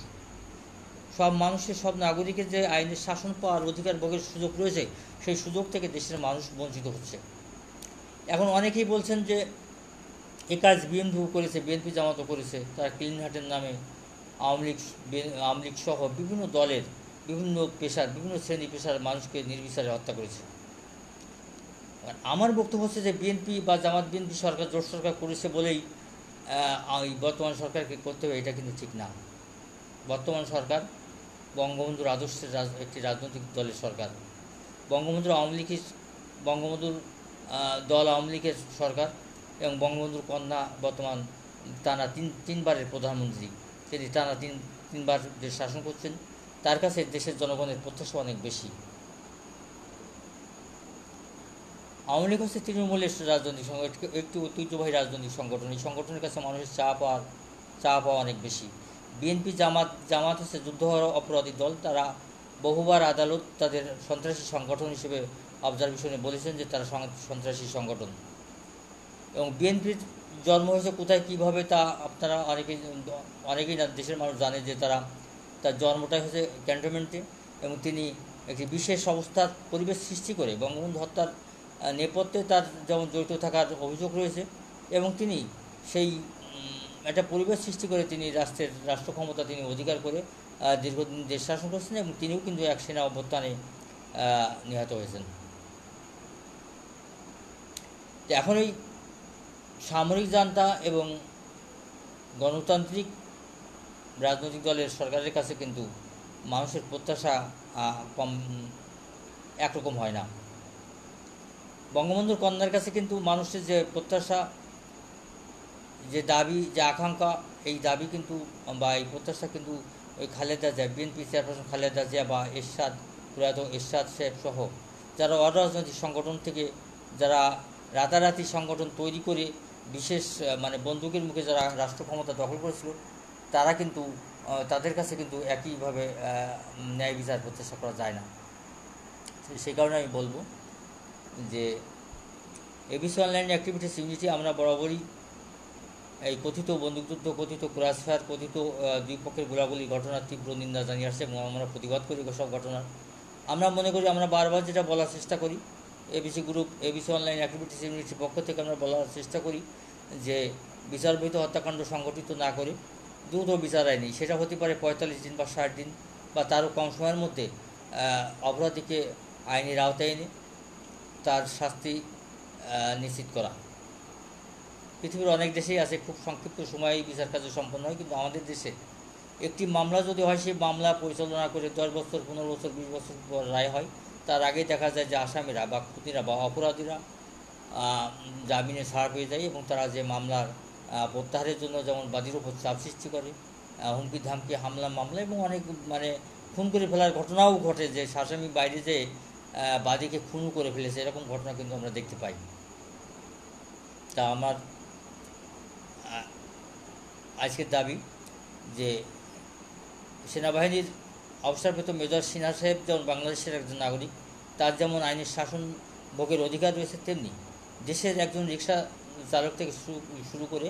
A: সব মানুষের, সব নাগরিকের যে আইনের শাসন পাওয়ার অধিকার ভোগের সুযোগ রয়েছে, সেই সুযোগ থেকে দেশের মানুষ বঞ্চিত হচ্ছে। এখন অনেকেই বলছেন যে এ কাজ বিএনপি করেছে, বিএনপি জামাতও করেছে, তারা ক্লিন হার্টের নামে আওয়ামী লীগ সহ বিভিন্ন দলের বিভিন্ন পেশার বিভিন্ন শ্রেণী পেশার মানুষকে নির্বিচারে হত্যা করেছে। আর আমার বক্তব্য হচ্ছে যে বিএনপি বা জামাত বিএনপি সরকার জোট সরকার করেছে বলেই এই বর্তমান সরকারকে করতে হবে, এটা কিন্তু ঠিক না। বর্তমান সরকার বঙ্গবন্ধুর আদর্শের একটি রাজনৈতিক দলের সরকার। বঙ্গবন্ধুর দল আওয়ামী লীগের সরকার এবং বঙ্গবন্ধুর কন্যা বর্তমান টানা তিনবারের প্রধানমন্ত্রী। তিনি টানা তিনবার দেশ শাসন করছেন। তার কাছে দেশের জনগণের প্রত্যাশা অনেক বেশি। আওয়ামী লীগ হচ্ছে তৃণমূলের রাজনৈতিক একটি ঐতিহ্যবাহী রাজনৈতিক সংগঠন। এই সংগঠনের কাছে মানুষের চা পাওয়া অনেক বেশি। বিএনপি জামাত হচ্ছে যুদ্ধ অপরাধী দল। তারা বহুবার আদালত তাদের সন্ত্রাসী সংগঠন হিসেবে অবজারভেশনে বলেছেন যে তারা সন্ত্রাসী সংগঠন। এবং বিএনপির জন্ম হয়েছে কোথায় কীভাবে তা আপনারা অনেকেই না, দেশের মানুষ জানে যে তার জন্মটাই হচ্ছে ক্যান্টনমেন্টে। এবং তিনি একটি বিশেষ অবস্থার পরিবেশ সৃষ্টি করে বঙ্গবন্ধু হত্যার নেপথ্যে তার যেমন জড়িত থাকার অভিযোগ রয়েছে, এবং তিনি সেই একটা পরিবেশ সৃষ্টি করে তিনি রাষ্ট্র ক্ষমতা তিনি অধিকার করে দীর্ঘদিন দেশ শাসন করেছেন। এবং তিনিও কিন্তু এক সেনা অভ্যুত্থানে নিহত হয়েছেন। তো এখন এই সামরিক জান্তা এবং গণতান্ত্রিক রাজনৈতিক দলের সরকারের কাছে কিন্তু মানুষের প্রত্যাশা কম একরকম হয় না। বঙ্গবন্ধুর কন্যার কাছে কিন্তু মানুষের যে প্রত্যাশা, যে দাবি, যে আকাঙ্ক্ষা, এই দাবি কিন্তু বা এই প্রত্যাশা কিন্তু ওই খালেদা জিয়া, বিএনপি চেয়ারপারসন খালেদা জিয়া বা প্রয়াত এরশাদ সাহেব সহ যারা অরাজনৈতিক সংগঠন থেকে যারা রাতারাতি সংগঠন তৈরি করে বিশেষ বন্দুকের মুখে যারা রাষ্ট্র ক্ষমতা দখল করেছিল, তারা কিন্তু তাদের কাছে কিন্তু একইভাবে ন্যায় বিচার প্রত্যাশা করা যায় না। সেই কারণে আমি বলবো যে এবিসি অনলাইন অ্যাক্টিভিটিস ইউনিটি আমরা বরাবরই এই কথিত বন্দুকযুদ্ধ, কথিত ক্রসফায়ার, কথিত দুই পক্ষের গোলাগুলি ঘটনার তীব্র নিন্দা জানিয়ে আসছে এবং আমরা প্রতিবাদ করি সব ঘটনার। আমরা মনে করি, আমরা বারবার যেটা বলার চেষ্টা করি, এবিসি অনলাইন অ্যাক্টিভিটিস ইউনিটির পক্ষ থেকে আমরা বলার চেষ্টা করি যে বিচারবহিত হত্যাকাণ্ড সংগঠিত না করে দ্রুত বিচার আইনি, সেটা হতে পারে 45 দিন বা 60 দিন বা তারও কম সময়ের মধ্যে অপরাধীকে আইনের আওতায় এনে তার শাস্তি নিশ্চিত করা। পৃথিবীর অনেক দেশেই আছে খুব সংক্ষিপ্ত সময়ে বিচার কার্য সম্পন্ন হয়, কিন্তু আমাদের দেশে একটি মামলা যদি হয়, সেই মামলা পরিচালনা করে 10 বছর, 15 বছর, 20 বছর পর রায় হয়। তার আগেই দেখা যায় যে আসামিরা বা খুনিরা বা অপরাধীরা জামিনে ছাড়া পেয়ে যায় এবং তারা যে মামলার প্রত্যাহারের জন্য যেমন বাদীর উপর চাপ সৃষ্টি করে, হুমকি ধামকি, মামলা এবং অনেক খুন করে ফেলার ঘটনাও ঘটে, যে আসামি বাইরে যে বাদীকে খুনও করে ফেলেছে, এরকম ঘটনা কিন্তু আমরা দেখতে পাই। তা আমার আজকের দাবি যে সেনাবাহিনীর অবসরপ্রাপ্ত মেজর সিনহা সাহেব যেমন বাংলাদেশের একজন নাগরিক, তার যেমন আইনের শাসন ভোগের অধিকার রয়েছে, তেমনি দেশের একজন রিক্সা চালক থেকে শুরু করে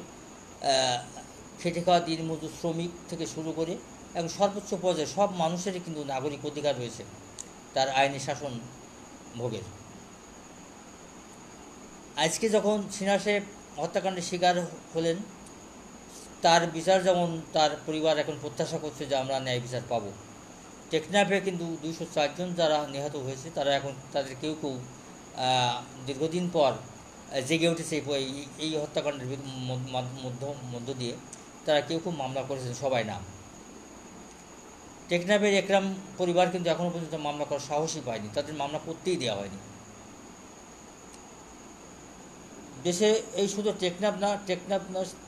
A: খেটে খাওয়া দিনমজুর শ্রমিক থেকে শুরু করে এবং সর্বোচ্চ পর্যায়ে সব মানুষেরই কিন্তু নাগরিক অধিকার রয়েছে তার আইনের শাসন ভোগের। আজকে যখন সিনহা সাহেব হত্যাকাণ্ডের শিকার হলেন, তার বিচার যেমন তার পরিবার এখন প্রত্যাশা করছে যে আমরা ন্যায় বিচার পাব। টেকনাফে কিন্তু 204 জন যারা নিহত হয়েছে, তারা এখন তাদের কেউ দীর্ঘদিন পর জেগে উঠেছে এই হত্যাকাণ্ডের মধ্য দিয়ে। তারা কেউ মামলা করেছেন, সবাই না। টেকনাফের একরাম পরিবার কিন্তু এখনও পর্যন্ত মামলা করার সাহসই পায়নি, তাদের মামলা করতেই দেওয়া হয়নি। দেশে এই শুধু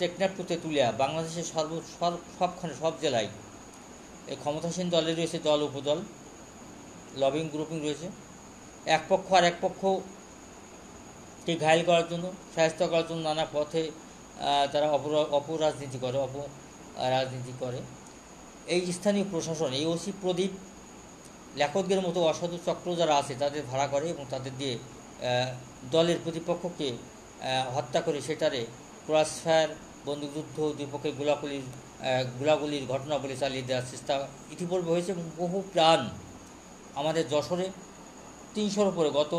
A: টেকনাফ টু তেঁতুলিয়া, বাংলাদেশের সবখানে সব জেলায় এই ক্ষমতাসীন দলে রয়েছে দল উপদল, লবিং গ্রুপিং রয়েছে। এক পক্ষ আর এক পক্ষকে ঘায়েল করার জন্য, সাহায্য করার জন্য নানা পথে তারা অপরাজনীতি করে। এই স্থানীয় প্রশাসন, এই ওসি প্রদীপ, লেখকদের মতো অসাধু চক্র যারা আছে, তাদের ভাড়া করে এবং তাদের দিয়ে দলের প্রতিপক্ষকে হত্যা করে সেটারে ক্রসফায়ার, বন্দুকযুদ্ধ, দুই পক্ষের গোলাগুলির ঘটনা বলে চালিয়ে দেওয়ার চেষ্টা ইতিপূর্বে হয়েছে। এবং বহু প্রাণ আমাদের যশোরে 300-র উপরে, গত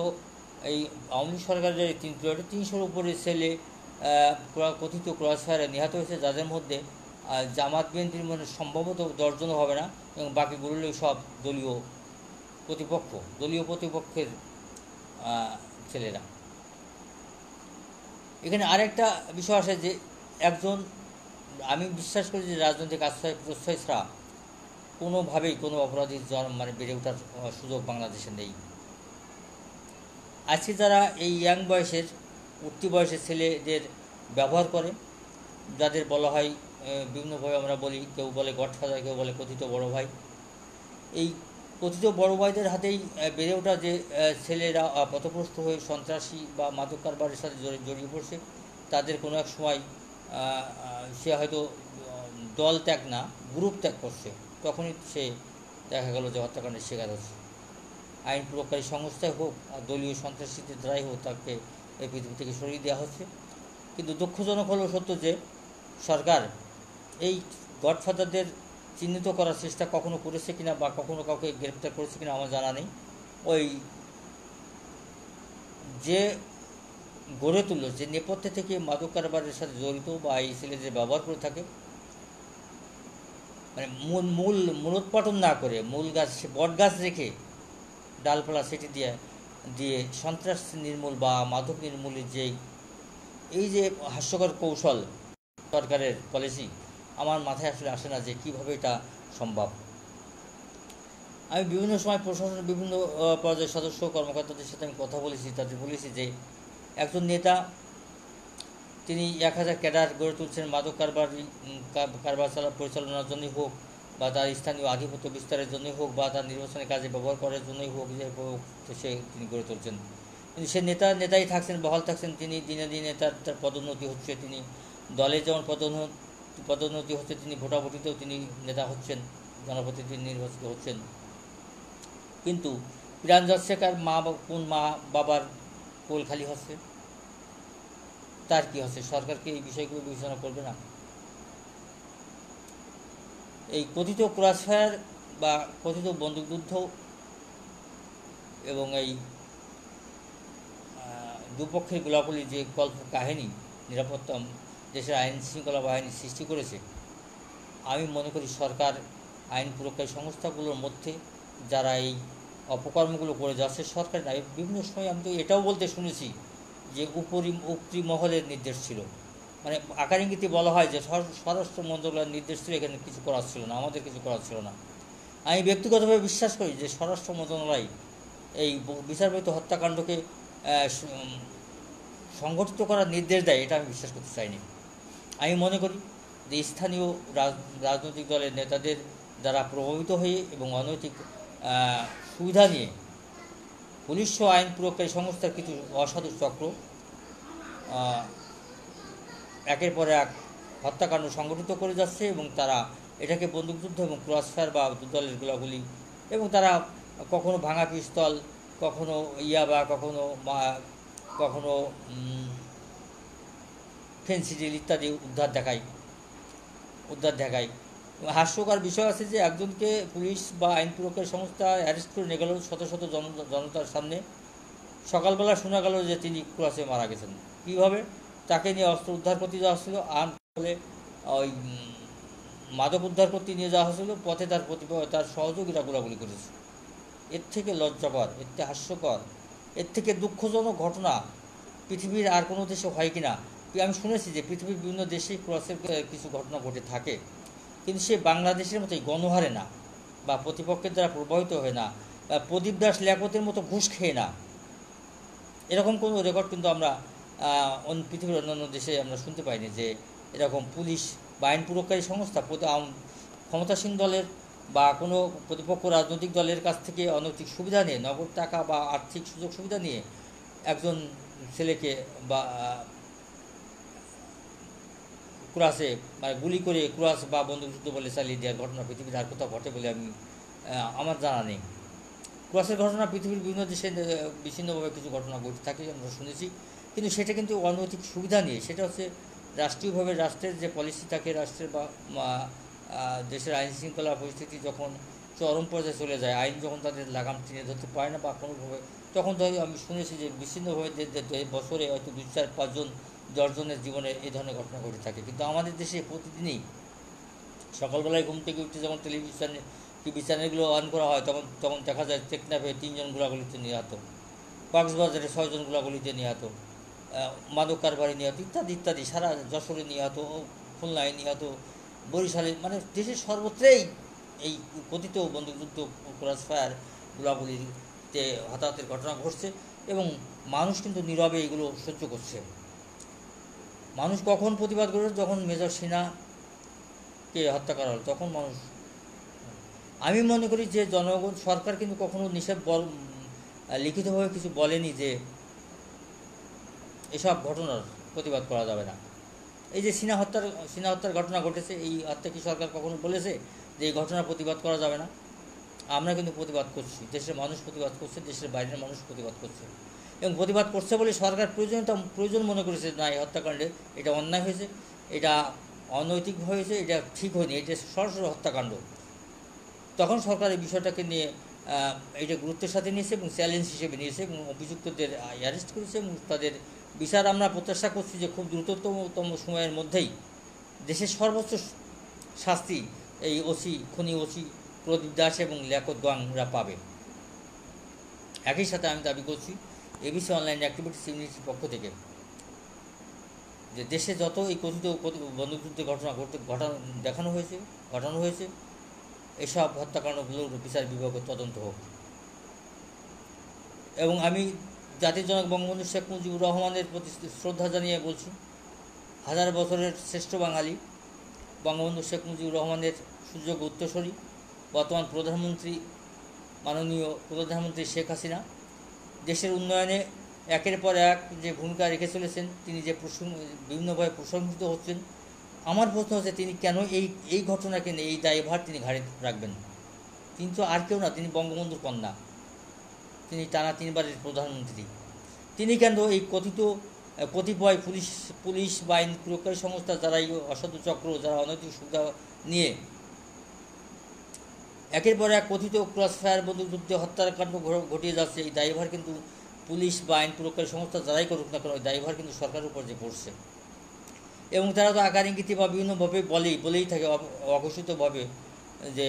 A: এই আওয়ামী সরকারের 300-র উপরে ছেলে কথিত ক্রসফায়ারে নিহত হয়েছে, যাদের মধ্যে জামাত বিএনপির মানে সম্ভবত 10 জনও হবে না, এবং বাকিগুলো সব দলীয় প্রতিপক্ষের ছেলেরা। এখানে আরেকটা বিষয় আসে যে একজন, আমি বিশ্বাস করি যে রাজনৈতিক আশ্রয় প্রশ্রয় ছাড়া কোনোভাবেই কোনো অপরাধীর মানে বেড়ে ওঠার সুযোগ বাংলাদেশে নেই। আজকে যারা এই ইয়াং বয়সের উঠতি বয়সের ছেলেদের ব্যবহার করে, যাদের বলা হয় বিভিন্নভাবে আমরা বলি, কেউ বলে গডফাদার, কেউ বলে কথিত বড় ভাই, এই কথিত বড় ভাইদের হাতেই বেড়ে ওঠা যে ছেলেরা পথভ্রষ্ট হয়ে সন্ত্রাসী বা মাদক কারবারের সাথে জড়িয়ে পড়ছে, তাদের কোনো এক সময় সে হয়তো দল ত্যাগ না, গ্রুপ ত্যাগ করছে, তখনই সে দেখা গেল যে হত্যাকাণ্ডের শিকার হচ্ছে। আইন প্রয়োগকারী সংস্থায় হোক আর দলীয় সন্ত্রাসীদের দ্বারাই হোক, তাকে এই পৃথিবী থেকে সরিয়ে দেওয়া হচ্ছে। কিন্তু দুঃখজনক হলো সত্য যে সরকার এই গডফাদারদের চিহ্নিত করার চেষ্টা কখনো করেছে কিনা বা কখনো কাউকে গ্রেপ্তার করেছে কিনা আমার জানা নেই। ওই যে গড়ে তুলল, যে নেপথ্যে থেকে মাদক কারবারের সাথে জড়িত বা এই ছেলেদের ব্যবহার করে থাকে, মানে মূলোৎপাটন না করে মূল গাছ, বট গাছ রেখে ডালপালা সেটি দিয়ে সন্ত্রাস নির্মূল বা মাদক নির্মূলের এই যে হাস্যকর কৌশল সরকারের পলিসি, আমার মাথায় আসলে আসে না যে কীভাবে এটা সম্ভব। আমি বিভিন্ন সময় প্রশাসনের বিভিন্ন পর্যায়ের সদস্য কর্মকর্তাদের সাথে আমি কথা বলেছি, তাদের বলেছি যে একজন নেতা তিনি 1000 ক্যাডার গড়ে তুলছেন মাদক কারবার পরিচালনার জন্যই হোক, বা তার স্থানীয় আধিপত্য বিস্তারের জন্যই হোক, বা তার নির্বাচনের কাজে ব্যবহার করার জন্যই হোক, যে তিনি গড়ে তুলছেন। কিন্তু সে নেতাই থাকছেন, বহাল থাকছেন, তিনি দিনে দিনে তার পদোন্নতি হচ্ছে, তিনি দলে যেমন পদোন্নতি হচ্ছে, তিনি ভোটাভুটিতেও তিনি নেতা হচ্ছেন, জনপ্রতিনিধি নির্বাচিত হচ্ছেন। কিন্তু প্রাণ যাচ্ছে কার, কোন মা বাবার কোল খালি হচ্ছে, তার কি হচ্ছে? সরকারকে এই বিষয়গুলো বিবেচনা করবে না? এই কথিত ক্রসফায়ার বা কথিত বন্দুকযুদ্ধ এবং এই দুপক্ষের গোলাগুলি যে গল্প কাহিনী নিরাপত্তা দেশের আইন শৃঙ্খলা বাহিনী সৃষ্টি করেছে, আমি মনে করি সরকার আইন প্রয়োগকারী সংস্থাগুলোর মধ্যে যারা এই অপকর্মগুলো করে যাচ্ছে, সরকার না, বিভিন্ন সময় আমি তো এটাও বলতে শুনেছি যে উপরি মহলের নির্দেশ ছিল, মানে আকার ইঙ্গিতে বলা হয় যে স্বরাষ্ট্র মন্ত্রণালয়ের নির্দেশ ছিল, এখানে কিছু করার ছিল না, আমাদের কিছু করার ছিল না। আমি ব্যক্তিগতভাবে বিশ্বাস করি যে স্বরাষ্ট্র মন্ত্রণালয় এই বিচারবহির্ভূত হত্যাকাণ্ডকে সংগঠিত করার নির্দেশ দেয়, এটা আমি বিশ্বাস করতে চাইনি। আমি মনে করি যে স্থানীয় রাজনৈতিক দলের নেতাদের দ্বারা প্রভাবিত হয়ে এবং অনৈতিক সুবিধা নিয়ে পুলিশ ও আইন প্রয়োগকারী সংস্থার কিছু অসাধু চক্র একের পর এক হত্যাকাণ্ড সংগঠিত করে যাচ্ছে, এবং তারা এটাকে বন্দুকযুদ্ধ এবং ক্রসফায়ার বা দলের গোলাগুলি, এবং তারা কখনো ভাঙা পিস্তল, কখনো ইয়াবা, কখনো ফেন্সিডিল ইত্যাদি উদ্ধার দেখায়। হাস্যকর বিষয় আছে যে একজনকে পুলিশ বা আইন প্রয়োগকারী সংস্থা অ্যারেস্ট করে নিয়ে গেল শত শত জনতার সামনে, সকালবেলা শোনা গেল যে তিনি ক্রসে মারা গেছেন। কীভাবে? তাকে নিয়ে অস্ত্র উদ্ধার করতে যাওয়া হচ্ছিল, আর ফলে ওই মাদক উদ্ধার করতে নিয়ে যাওয়া হচ্ছিল, পথে তার সহযোগীরা গোলাগুলি করেছে। এর থেকে লজ্জাকর, এর থেকে হাস্যকর, এর থেকে দুঃখজনক ঘটনা পৃথিবীর আর কোনো দেশে হয় কি না? আমি শুনেছি যে পৃথিবীর বিভিন্ন দেশেই ক্রসের কিছু ঘটনা ঘটে থাকে, কিন্তু সে বাংলাদেশের মতোই গণহারে না, বা প্রতিপক্ষের দ্বারা প্রভাবিত হয় না, বা প্রদীপ দাস লিয়াকতের মতো ঘুষ খেয়ে না। এরকম কোনো রেকর্ড কিন্তু আমরা পৃথিবীর অন্যান্য দেশে আমরা শুনতে পাইনি যে এরকম পুলিশ বা আইন প্রয়োগকারী সংস্থা ক্ষমতাসীন দলের বা কোনো প্রতিপক্ষ রাজনৈতিক দলের কাছ থেকে অনৈতিক সুবিধা নিয়ে, নগদ টাকা বা আর্থিক সুযোগ সুবিধা নিয়ে একজন ছেলেকে বা ক্রসে মানে গুলি করে ক্রস বা বন্দুকযুদ্ধ বলে চালিয়ে দেওয়ার ঘটনা পৃথিবীর আর কোথাও ঘটে বলে আমার জানা নেই। ক্রসের ঘটনা পৃথিবীর বিভিন্ন দেশে বিচ্ছিন্নভাবে কিছু ঘটনা ঘটে থাকে, আমরা শুনেছি, কিন্তু সেটা কিন্তু অনৈতিক সুবিধা নিয়ে, সেটা হচ্ছে রাষ্ট্রীয়ভাবে রাষ্ট্রের যে পলিসি থাকে, রাষ্ট্রের বা দেশের আইন শৃঙ্খলা পরিস্থিতি যখন চরম পর্যায়ে চলে যায়, আইন যখন তাদের লাগাম টেনে ধরতে পারে না বা কোনোভাবে, তখন তো আমি শুনেছি যে বিচ্ছিন্নভাবে বছরে হয়তো 2, 4, 5 জন 10 জনের জীবনে এই ধরনের ঘটনা ঘটে থাকে। কিন্তু আমাদের দেশে প্রতিদিনই সকালবেলায় ঘুম থেকে উঠে যখন টিভি চ্যানেলগুলো অন করা হয় তখন তখন দেখা যায় টেকনাফে 3 জন গোলাগুলিতে নিহত, কক্সবাজারে 6 জন গোলাগুলিতে নিহত, মাদক কারবারি নিহত, ইত্যাদি ইত্যাদি, সারা যশোরে নিহত, খুলনায় নিহত, বরিশালে, মানে দেশের সর্বত্রই এই কথিত বন্দুকযুদ্ধ, ক্রস ফায়ার, গোলাগুলিতে হতাহতের ঘটনা ঘটছে এবং মানুষ কিন্তু নীরবে এগুলো সহ্য করছে। মানুষ কখন প্রতিবাদ করে? যখন মেজর সিনহাকে হত্যা করা হল তখন মানুষ। আমি মনে করি যে জনগণ, সরকার কিন্তু কখনো নিষেধ লিখিতভাবে কিছু বলেনি যে এসব ঘটনার প্রতিবাদ করা যাবে না। এই যে সিনহা হত্যার ঘটনা ঘটেছে, এই হত্যা কি সরকার কখনো বলেছে যে এই ঘটনার প্রতিবাদ করা যাবে না? আমরা কিন্তু প্রতিবাদ করছি, দেশের মানুষ প্রতিবাদ করছে, দেশের বাইরের মানুষ প্রতিবাদ করছে, এবং প্রতিবাদ করছে বলে সরকার প্রয়োজন মনে করেছে না এই হত্যাকাণ্ডে, এটা অন্যায় হয়েছে, এটা অনৈতিক হয়েছে, এটা ঠিক হয়নি, এটা সরাসরি হত্যাকাণ্ড। তখন সরকার এই বিষয়টাকে নিয়ে এটা গুরুত্বের সাথে নিয়েছে এবং চ্যালেঞ্জ হিসেবে নিয়েছে এবং অভিযুক্তদের অ্যারেস্ট করেছে এবং তাদের বিচার আমরা প্রত্যাশা করছি যে খুব দ্রুততম সময়ের মধ্যেই দেশের সর্বোচ্চ শাস্তি এই খনি ওসি প্রদীপ দাস এবং লিয়াকত গাংরা পাবে। একই সাথে আমি দাবি করছি এবিসি অনলাইন অ্যাক্টিভিটিস ইউনিটির পক্ষ থেকে যে দেশে যত এই কথিত বন্দুকযুদ্ধের ঘটানো হয়েছে এসব হত্যাকাণ্ডগুলোর বিচার বিভাগের তদন্ত হোক। এবং আমি জাতির জনক বঙ্গবন্ধু শেখ মুজিবুর রহমানের প্রতি শ্রদ্ধা জানিয়ে বলছি, 1000 বছরের শ্রেষ্ঠ বাঙালি বঙ্গবন্ধু শেখ মুজিবুর রহমানের সুযোগ্য উত্তরসূরি বর্তমান মাননীয় প্রধানমন্ত্রী শেখ হাসিনা দেশের উন্নয়নে একের পর এক যে ভূমিকা রেখে চলেছেন, তিনি যে বিভিন্নভাবে প্রশংসিত হচ্ছেন। আমার প্রশ্ন হচ্ছে তিনি কেন এই ঘটনাকে নিয়ে এই দায়ভার তিনি ঘাড়ে রাখবেন? তিনি তো আর কেউ না, তিনি বঙ্গবন্ধুর কন্যা, তিনি টানা 3বারের প্রধানমন্ত্রী। তিনি কেন এই কতিপয় পুলিশ বা আইন প্রয়োগকারী সংস্থা যারা এই অসাধু চক্র, যারা অনৈতিক সুবিধা নিয়ে একের পর এক কথিত ক্রস ফায়ার বন্দুকযুদ্ধে হত্যাকাণ্ড ঘটিয়ে যাচ্ছে, এই দায়ভার কিন্তু পুলিশ বা আইন প্রয়োগকারী সংস্থা যারাই করুক না কেন, ওই দায়ভার কিন্তু সরকারের উপর যে পড়ছে। এবং তারা তো আকার ইঙ্গিতে বা বিভিন্নভাবে বলেই থাকে অঘোষিতভাবে যে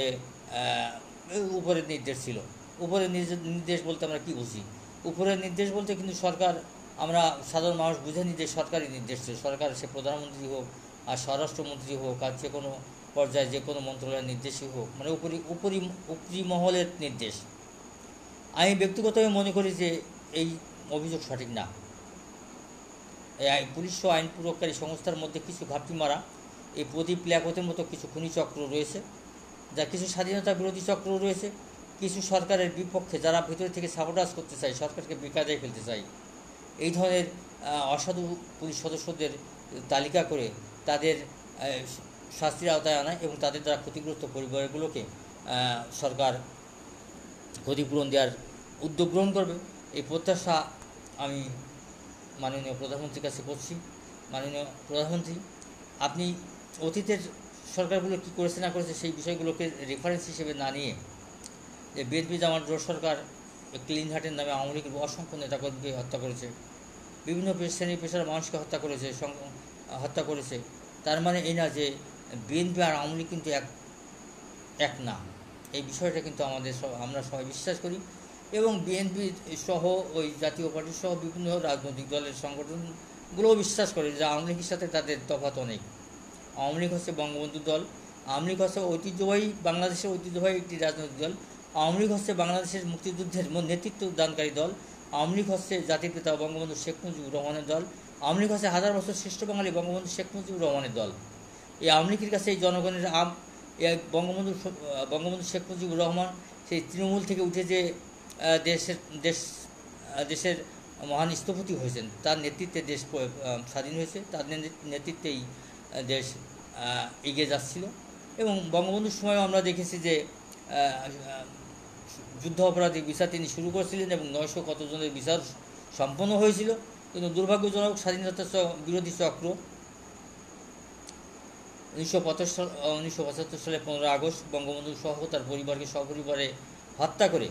A: উপরের নির্দেশ ছিল। উপরের নির্দেশ বলতে আমরা কী বুঝি? উপরের নির্দেশ বলতে কিন্তু সরকার, আমরা সাধারণ মানুষ বুঝে নিই যে সরকারি নির্দেশ ছিল। সরকার, সে প্রধানমন্ত্রী হোক আর স্বরাষ্ট্রমন্ত্রী হোক আর যে কোনো পর্যায়ে যে কোনো মন্ত্রণালয়ের নির্দেশই হোক, মানে উপরি মহলের নির্দেশ। আমি ব্যক্তিগতভাবে মনে করি যে এই অভিযোগ সঠিক না। এই পুলিশ ও আইন প্রয়োগকারী সংস্থার মধ্যে কিছু ঘাপটি মারা এই প্রদীপ লিয়াকতের মতো কিছু খুনি চক্র রয়েছে, যা কিছু স্বাধীনতা বিরোধী চক্র রয়েছে, কিছু সরকারের বিপক্ষে যারা ভেতর থেকে সাবোটাজ করতে চায়, সরকারকে বেকায়দায় ফেলতে চায়। এই ধরনের অসাধু পুলিশ সদস্যদের তালিকা করে তাদের শাস্তির আওতায় আনা এবং তাদের দ্বারা ক্ষতিগ্রস্ত পরিবারগুলোকে সরকার ক্ষতিপূরণ দেওয়ার উদ্যোগ গ্রহণ করবে, এই প্রত্যাশা আমি মাননীয় প্রধানমন্ত্রীর কাছে করছি। মাননীয় প্রধানমন্ত্রী, আপনি অতীতের সরকারগুলো কী করেছে না করেছে সেই বিষয়গুলোকে রেফারেন্স হিসেবে না নিয়ে, যে বিএনপি জামাত জোট সরকার ক্লিন হার্টের নামে আওয়ামী লীগের অসংখ্য নেতাকর্মীকে হত্যা করেছে, বিভিন্ন শ্রেণী পেশার মানুষকে হত্যা করেছে, তার মানে এই না যে বিএনপি আর আওয়ামী লীগ কিন্তু এক না। এই বিষয়টা কিন্তু আমরা সবাই বিশ্বাস করি এবং বিএনপি সহ ওই জাতীয় পার্টি সহ বিভিন্ন রাজনৈতিক দলের সংগঠনগুলোও বিশ্বাস করে যে আওয়ামী লীগের সাথে তাদের তফাৎ অনেক। আওয়ামী লীগ হচ্ছে বঙ্গবন্ধু দল, আওয়ামী লীগ হচ্ছে বাংলাদেশের ঐতিহ্যবাহী একটি রাজনৈতিক দল, আওয়ামী লীগ হচ্ছে বাংলাদেশের মুক্তিযুদ্ধের নেতৃত্ব দানকারী দল, আওয়ামী লীগ হচ্ছে জাতির পিতা বঙ্গবন্ধু শেখ মুজিবুর রহমানের দল, আওয়ামী লীগ হচ্ছে 1000 বছর শ্রেষ্ঠ বাঙালি বঙ্গবন্ধু শেখ মুজিবুর রহমানের দল। এই আওয়ামী লীগের কাছে এই জনগণের বঙ্গবন্ধু শেখ মুজিবুর রহমান সেই তৃণমূল থেকে উঠে যে দেশের মহান স্থপতি হয়েছেন, তার নেতৃত্বে দেশ স্বাধীন হয়েছে, তার নেতৃত্বেই দেশ এগিয়ে যাচ্ছিল। এবং বঙ্গবন্ধুর সময়ও আমরা দেখেছি যে যুদ্ধ অপরাধী বিচার তিনি শুরু করেছিলেন এবং 900 কতজনের বিচার সম্পন্ন হয়েছিল। কিন্তু দুর্ভাগ্যজনক স্বাধীনতা বিরোধী চক্র 1975 সালে 15 আগস্ট বঙ্গবন্ধু সহ তার পরিবারকে সপরিবারে হত্যা করে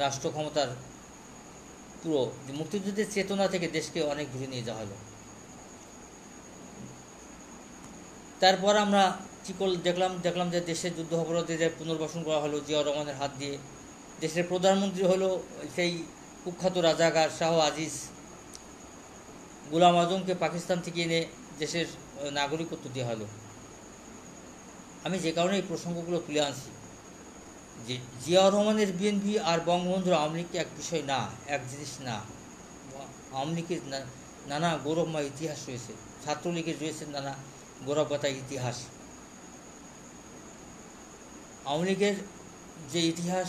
A: রাষ্ট্র ক্ষমতার পুরো মুক্তিযুদ্ধের চেতনা থেকে দেশকে অনেক দূরে নিয়ে যাওয়া হলো। তারপর আমরা কী দেখলাম যে দেশের যুদ্ধ অপরাধীদের পুনর্বাসন করা হলো জিয়াউর রহমানের হাত দিয়ে। দেশের প্রধানমন্ত্রী হলো সেই কুখ্যাত রাজাকার শাহ আজিজ। গোলাম আজমকে পাকিস্তান থেকে এনে দেশের নাগরিকত্ব দেওয়া হলো। আমি যে কারণে এই প্রসঙ্গগুলো তুলে আনছি যে জিয়াউর রহমানের বিএনপি আর বঙ্গবন্ধুর আওয়ামী লীগ এক বিষয় না, এক জিনিস না। আওয়ামী লীগের নানা গৌরবময় ইতিহাস রয়েছে, ছাত্রলীগের রয়েছে নানা গৌরবগাথা ইতিহাস। আওয়ামী লীগের যে ইতিহাস,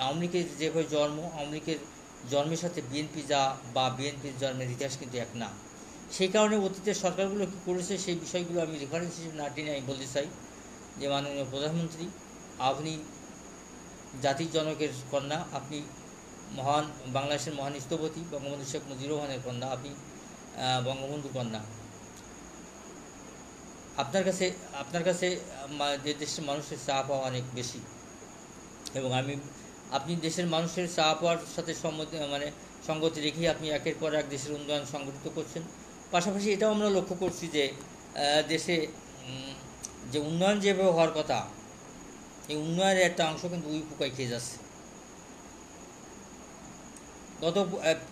A: আওয়ামী লীগের যেভাবে জন্ম, আওয়ামী লীগের জন্মের সাথে বিএনপি বা বিএনপির জন্মের ইতিহাস কিন্তু এক না। সেই কারণে অতীতের সরকারগুলো কী করেছে সেই বিষয়গুলো আমি রেফারেন্স হিসেবে না টেনে আমি বলতে চাই যে মাননীয় প্রধানমন্ত্রী, আপনি জাতির জনকের কন্যা, আপনি মহান বাংলাদেশের মহান স্থপতি বঙ্গবন্ধু শেখ মুজিবুর রহমানের কন্যা, আপনি বঙ্গবন্ধুর কন্যা। আপনার কাছে যে দেশের মানুষের চা পাওয়া অনেক বেশি, এবং আপনি দেশের মানুষের চা পাওয়ার সাথে সঙ্গতি রেখেই আপনি একের পর এক দেশের উন্নয়ন সংগঠিত করছেন। পাশাপাশি এটাও আমরা লক্ষ্য করছি যে দেশে যে উন্নয়ন যেভাবে হওয়ার কথা, এই উন্নয়নের একটা অংশ কিন্তু উই পোকায় খেয়ে যাচ্ছে।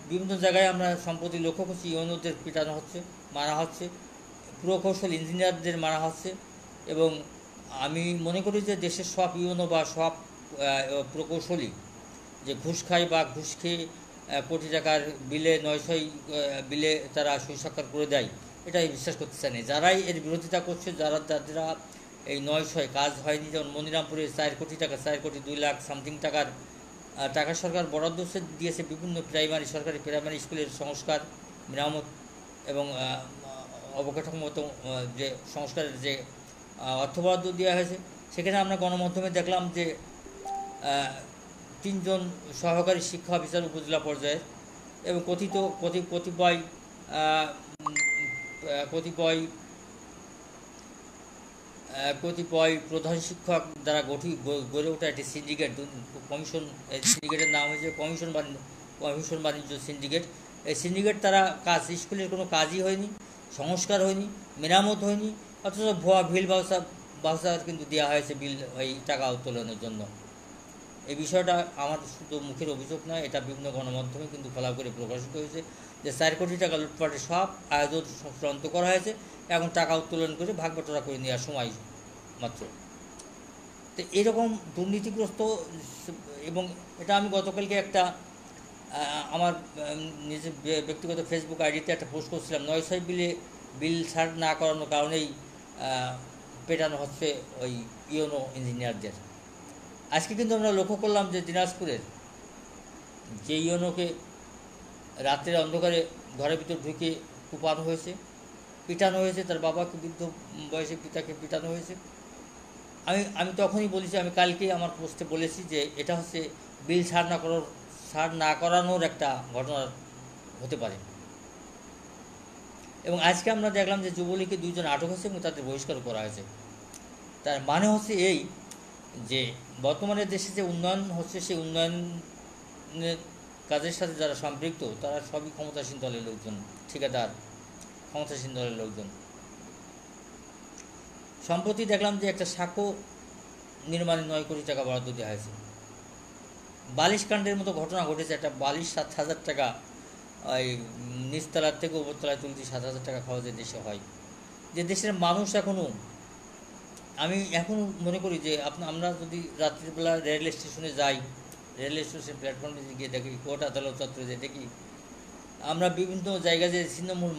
A: বিভিন্ন জায়গায় আমরা সম্প্রতি লক্ষ্য করছি ইউনোদের পিটানো হচ্ছে, মারা হচ্ছে, প্রকৌশল ইঞ্জিনিয়ারদের মারা হচ্ছে। এবং আমি মনে করি যে দেশের সব ইউনো বা সব প্রকৌশলী যে ঘুষ খায় বা ঘুষ খেয়ে কোটি টাকার বিলে 900 বিলে তারা সই স্বাক্ষর করে দেয়, এটাই বিশ্বাস করতে চায় না। যারাই এর বিরোধিতা করছে, যারা এই 900 কাজ হয়নি, যেমন মনিরামপুরে 4 কোটি টাকা, 4 কোটি 2 লাখ সামথিং টাকা সরকার বরাদ্দ দিয়েছে বিভিন্ন সরকারি প্রাইমারি স্কুলের সংস্কার, মেরামত এবং অবকাঠামোগত যে সংস্কারের যে অর্থ বরাদ্দ দেওয়া হয়েছে। সেখানে আমরা গণমাধ্যমে দেখলাম যে 3 জন সহকারী শিক্ষা অফিসার উপজেলা পর্যায়ের এবং কতিপয় প্রধান শিক্ষক দ্বারা গড়ে ওঠা একটি সিন্ডিকেট কমিশন। সিন্ডিকেটের নাম হয়েছে কমিশন বাণিজ্য সিন্ডিকেট। এই সিন্ডিকেট তারা স্কুলের কোনো কাজই হয়নি, সংস্কার হয়নি, মেরামত হয়নি, অথচ ভুয়া বিল বাউচার কিন্তু দেওয়া হয়েছে এই টাকা উত্তোলনের জন্য। এই বিষয়টা আমার শুধু মুখের অভিযোগ নয়, এটা বিভিন্ন গণমাধ্যমে কিন্তু ফলাও করে প্রকাশিত হয়েছে যে 4 কোটি টাকা লুটপাটের সব আয়োজন চূড়ান্ত করা হয়েছে, এখন টাকা উত্তোলন করে ভাগ বাটোয়ারা করে নেওয়ার সময় মাত্র। তো এরকম দুর্নীতিগ্রস্ত, এবং এটা আমি গতকালকে একটা আমার নিজের ব্যক্তিগত ফেসবুক আইডিতে একটা পোস্ট করছিলাম, 900 বিল ছাড় না করানোর কারণেই পেটানো হচ্ছে ওই ইউনো ইঞ্জিনিয়ারদের। আজকে কিন্তু আমরা লক্ষ্য করলাম যে দিনাজপুরের যে ইউনোকে রাতের অন্ধকারে ঘরের ভিতর ঢুকে কুপানো হয়েছে, পিটানো হয়েছে, তার বাবাকে বৃদ্ধ বয়সে পিতাকে পিটানো হয়েছে। আমি তখনই বলেছি, আমি কালকে আমার পোস্টে বলেছি যে এটা হচ্ছে বিল ছাড় না করানোর একটা ঘটনা হতে পারে। এবং আজকে আমরা দেখলাম যে যুবলীগের 2 জন আটক হয়েছে এবং তাদের বহিষ্কার করা হয়েছে। তার মানে হচ্ছে এই যে বর্তমানে দেশে যে উন্নয়ন হচ্ছে, সেই উন্নয়নের কাজের সাথে যারা সম্পৃক্ত তারা সবই ক্ষমতাসীন দলের লোকজন, ঠিকাদার, ক্ষমতাসীন দলের লোকজন। সম্প্রতি দেখলাম যে একটা সাঁকো নির্মাণে 9 কোটি টাকা বরাদ্দ দেওয়া হয়েছে। বালিশ কাণ্ডের মতো ঘটনা ঘটেছে, একটা বালিশ 7,000 টাকা, ওই নিচতলার থেকে উপরতলায় তুলতে 7,000 টাকা খরচে দেশে হয়। যে দেশের মানুষ আমি এখন মনে করি যে আমরা যদি রাত্রিবেলা রেল স্টেশনে যাই, রেল স্টেশন প্ল্যাটফর্মে গিয়ে দেখি, কোর্ট আদালত চত্বরে যে দেখি, আমরা বিভিন্ন জায়গায় যে ছিন্নমূল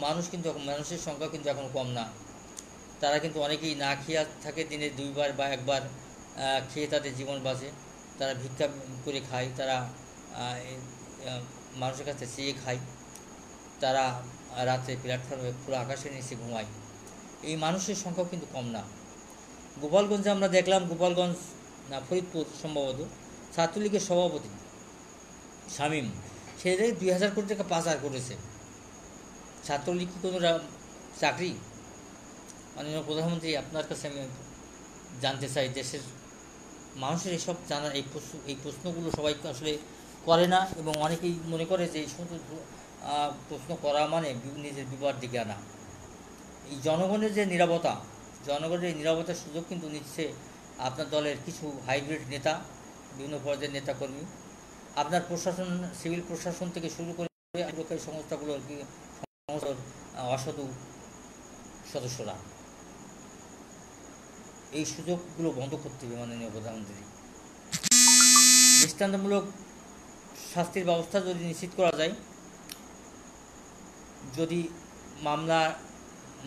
A: মানুষের সংখ্যা কিন্তু এখন কম না। তারা কিন্তু অনেকেই না খেয়ে থাকে, দিনে 2 বার বা 1 বার খেয়ে তাদের জীবন বাঁচে। তারা ভিক্ষা করে খায়, তারা মানুষের কাছে চেয়ে খায়, তারা রাতে প্ল্যাটফর্মে পুরো আকাশের নিচে ঘুমায়। এই মানুষের সংখ্যাও কিন্তু কম না। গোপালগঞ্জে আমরা দেখলাম, ফরিদপুর সম্ভবত, ছাত্রলীগের সভাপতি শামীম, সে 2000 কোটি টাকা পাচার করেছে। ছাত্রলীগ কি কোনো চাকরি? মাননীয় প্রধানমন্ত্রী, আপনার কাছে আমি জানতে চাই, দেশের মানুষের এসব জানার এই প্রশ্নগুলো সবাই আসলে করে না, এবং অনেকেই মনে করে যে এই সমস্ত প্রশ্ন করা মানে নিজের বিপদ দিকে আনা। এই জনগণের যে নিরাপত্তা, জনগণের এই নীরবতার সুযোগ কিন্তু নিচ্ছে আপনার দলের কিছু হাইব্রিড নেতা, বিভিন্ন পর্যায়ের নেতাকর্মী, আপনার প্রশাসন, সিভিল প্রশাসন থেকে শুরু করে আইনপ্রকারী সংস্থাগুলোর অসাধু সদস্যরা। এই সুযোগগুলো বন্ধ করতে হবে মাননীয় প্রধানমন্ত্রী। দৃষ্টান্তমূলক শাস্তির ব্যবস্থা যদি নিশ্চিত করা যায়, যদি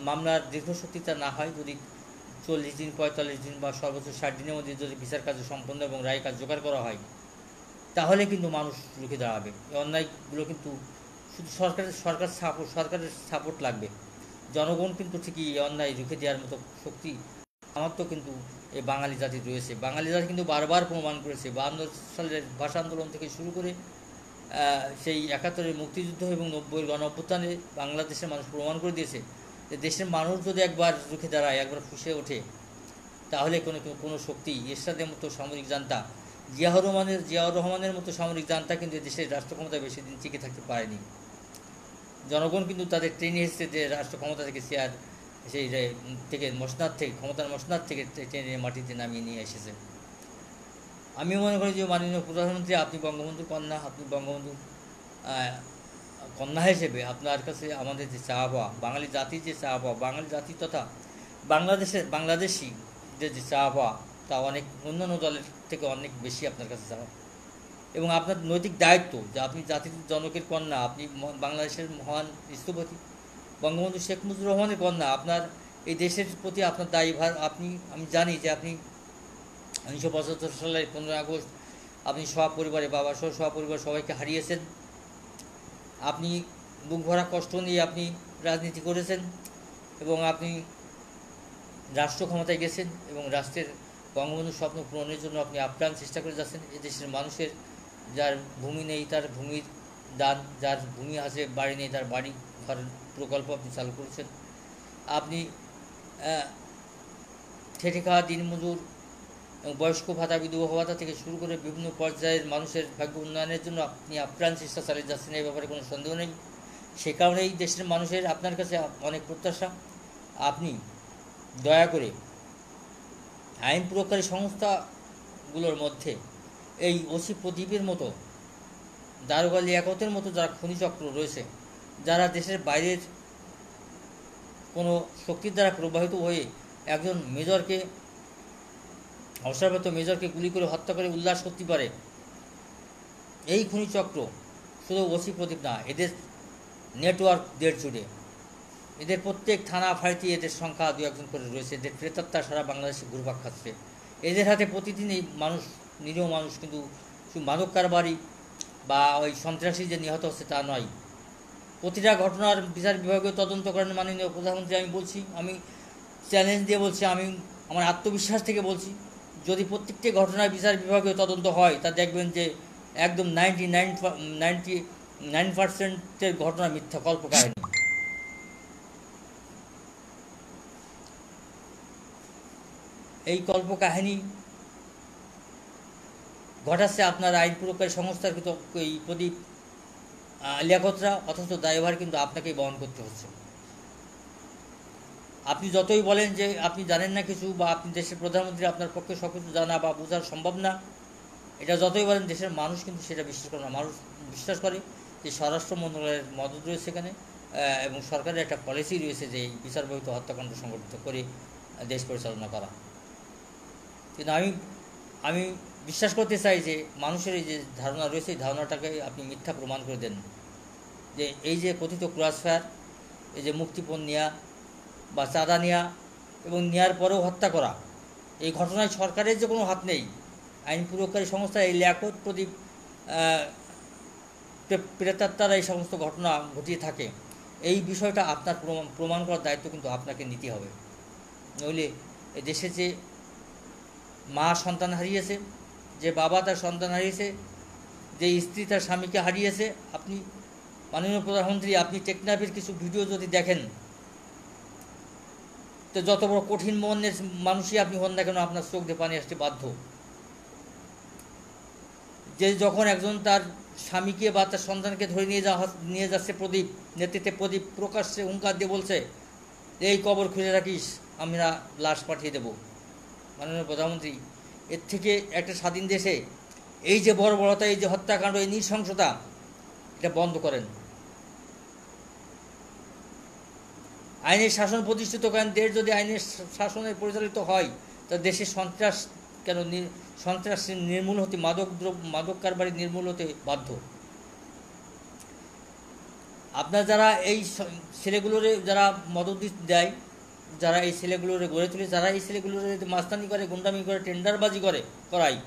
A: মামলার দীর্ঘসূত্রিতা না হয়, যদি 40 দিন, 45 দিন বা সর্বোচ্চ 60 দিনের মধ্যে যদি বিচার কার্য সম্পন্ন এবং রায় কার্যকর করা হয়, তাহলে কিন্তু মানুষ রুখে দাঁড়াবে। এই অন্যায়গুলো কিন্তু শুধু সরকারের সাপোর্ট লাগবে, জনগণ কিন্তু ঠিকই এই অন্যায় রুখে দেওয়ার মতো শক্তি আমার তো কিন্তু এই বাঙালি জাতি রয়েছে। বাঙালি জাতি কিন্তু বারবার প্রমাণ করেছে, 52 সালের ভাষা আন্দোলন থেকে শুরু করে সেই 71-এর মুক্তিযুদ্ধ এবং 90-এর গণ-অভ্যুত্থানে বাংলাদেশের মানুষ প্রমাণ করে দিয়েছে যে দেশের মানুষ যদি একবার রুখে দাঁড়ায়, একবার ফুঁসে ওঠে, তাহলে কোনো শক্তি, এরশাদের মতো সামরিক জান্তা, জিয়াউর রহমানের মতো সামরিক জান্তা কিন্তু দেশের রাষ্ট্র ক্ষমতায় বেশি দিন টিকে থাকতে পারেনি। জনগণ কিন্তু তাদের ট্রেনে এসেছে যে রাষ্ট্র ক্ষমতা থেকে সেই থেকে ক্ষমতার মসনাদ থেকে ট্রেনে মাটিতে নামিয়ে নিয়ে এসেছে। আমি মনে করি যে মাননীয় প্রধানমন্ত্রী, আপনি বঙ্গবন্ধুর কন্যা, আপনি বঙ্গবন্ধুর কন্যা হিসেবে আপনার কাছে আমাদের যে চাওয়া, বাঙালি জাতির যে চাওয়া, বাঙালি জাতি তথা বাংলাদেশি যে চাওয়া, তা অনেক অন্যান্য দলের থেকে অনেক বেশি আপনার কাছে চাওয়া। এবং আপনার নৈতিক দায়িত্ব যে আপনি জাতির জনকের কন্যা, আপনি বাংলাদেশের মহান স্থপতি বঙ্গবন্ধু শেখ মুজিবুর রহমানের কন্যা, আপনার এই দেশের প্রতি আপনার দায়ভার। আমি জানি যে আপনি 1975 সালের 15 আগস্ট আপনি সপরিবারে, বাবা সহ সপরিবার সবাইকে হারিয়েছেন। আপনি বুক ভরা কষ্ট নিয়ে আপনি রাজনীতি করেছেন এবং আপনি রাষ্ট্র ক্ষমতায় গেছেন এবং রাষ্ট্রের বঙ্গবন্ধুর স্বপ্ন পূরণের জন্য আপনি আপ্রাণ চেষ্টা করে যাচ্ছেন। এদেশের মানুষের যার ভূমি নেই তার ভূমির দান, যার ভূমি আছে বাড়ি নেই তার বাড়ি ঘর প্রকল্প আপনি চালু করেছেন। আপনি খেটে খাওয়া দিনমজুর এবং বয়স্ক ভাতা, বিধবা ভাতা থেকে শুরু করে বিভিন্ন পর্যায়ের মানুষের ভাগ্য উন্নয়নের জন্য আপনি আপ্রাণ চেষ্টা চালিয়ে যাচ্ছেন, এই ব্যাপারে কোনো সন্দেহ নেই। সে কারণেই দেশের মানুষের আপনার কাছে অনেক প্রত্যাশা। আপনি দয়া করে আইন প্রয়োগকারী সংস্থাগুলোর মধ্যে এই ওসি প্রদীপের মতো, দারোগা লিয়াকতের মতো যারা খনিচক্র রয়েছে, যারা দেশের বাইরের কোনো শক্তির দ্বারা প্রবাহিত হয়ে একজন অবসরপ্রাপ্ত মেজরকে গুলি করে হত্যা করে উল্লাস করতে পারে, এই খনিচক্র শুধু ওসি প্রদীপ না, এদের নেটওয়ার্ক দেড় জুড়ে, এদের প্রত্যেক থানা ফাঁড়িতে এদের সংখ্যা 2-1 করে রয়েছে। এদের প্রেতাত্মা সারা বাংলাদেশে ঘুরপাক খাচ্ছে। এদের হাতে প্রতিদিনই নিরীহ মানুষ কিন্তু শুধু মাদক কারবারি বা ওই সন্ত্রাসী যে নিহত হচ্ছে তা নয়, প্রতিটা ঘটনার বিচার বিভাগীয় তদন্ত করেন মাননীয় প্রধানমন্ত্রী। আমি বলছি, আমি চ্যালেঞ্জ দিয়ে বলছি, আমি আমার আত্মবিশ্বাস থেকে বলছি, যদি প্রত্যেকটি ঘটনার বিচার বিভাগীয় তদন্ত হয়, তা দেখবেন যে একদম 99% ঘটনা মিথ্যা, কল্পকাহিনী। এই কল্পকাহিনী ঘটাচ্ছে আপনার আইন প্রয়োগকারী সংস্থার কিন্তু এই প্রদীপ লিয়াকতরা, অথচ দায়ভার কিন্তু আপনাকেই বহন করতে হচ্ছে। আপনি যতই বলেন যে আপনি জানেন না কিছু, বা আপনি দেশের প্রধানমন্ত্রী, আপনার পক্ষে সব কিছু জানা বা বোঝা সম্ভব না, এটা যতই বলেন, দেশের মানুষ কিন্তু সেটা বিশ্বাস করে না। মানুষ বিশ্বাস করে যে স্বরাষ্ট্র মন্ত্রণালয়ের মদত রয়েছে এখানে এবং সরকারের একটা পলিসি রয়েছে যে এই বিচার বহির্ভূত হত্যাকাণ্ড সংগঠিত করে দেশ পরিচালনা করা। কিন্তু আমি বিশ্বাস করতে চাই যে মানুষের এই যে ধারণা রয়েছে, এই ধারণাটাকে আপনি মিথ্যা প্রমাণ করে দেন। যে এই যে কথিত ক্রসফায়ার, এই যে মুক্তিপণ নেওয়া বা চাঁদা নেওয়া এবং নেওয়ার পরেও হত্যা করা, এই ঘটনায় সরকারের যে কোনো হাত নেই। আইন প্রয়োগকারী সংস্থা এই লিয়াকত প্রদীপ প্রেতাত্মারা এই সমস্ত ঘটনা ঘটিয়ে থাকে। এই বিষয়টা আপনার প্রমাণ করার দায়িত্ব কিন্তু আপনাকে নিতে হবে। নইলে এই দেশে যে মা সন্তান হারিয়েছে, যে বাবা তার সন্তান হারিয়েছে, যে স্ত্রী তার স্বামীকে হারিয়েছে, আপনি মাননীয় প্রধানমন্ত্রী, আপনি টেকনাফের কিছু ভিডিও যদি দেখেন, তো যত বড় কঠিন মনের মানুষই আপনি হন না কেন, আপনার চোখ দিয়ে পানি আসতে বাধ্য। যে যখন একজন তার স্বামীকে বা তার সন্তানকে ধরে নিয়ে যাচ্ছে, প্রদীপ নেতৃত্বে প্রদীপ প্রকাশ্যে হুঙ্কার দিয়ে বলছে এই কবর খুঁজে রাখিস, আমরা লাশ পাঠিয়ে দেব। মাননীয় প্রধানমন্ত্রী, এর থেকে একটা স্বাধীন দেশে এই যে বর্বরতা, এই যে হত্যাকাণ্ড, এই নৃশংসতা, এটা বন্ধ করেন। আইনের শাসন প্রতিষ্ঠিত করেন। দেশ যদি আইনের শাসনে পরিচালিত হয়, তা দেশে সন্ত্রাস কেন, সন্ত্রাস নির্মূল হতে, মাদক কারবারি নির্মূল হতে বাধ্য। আপনার যারা এই ছেলেগুলোরে যারা মদত দেয়, যারা এই ছেলেগুলোরে গড়ে তুলে, যারা এই ছেলেগুলোরে মাস্তানি করে, গুন্ডামি করে, টেন্ডারবাজি করায়,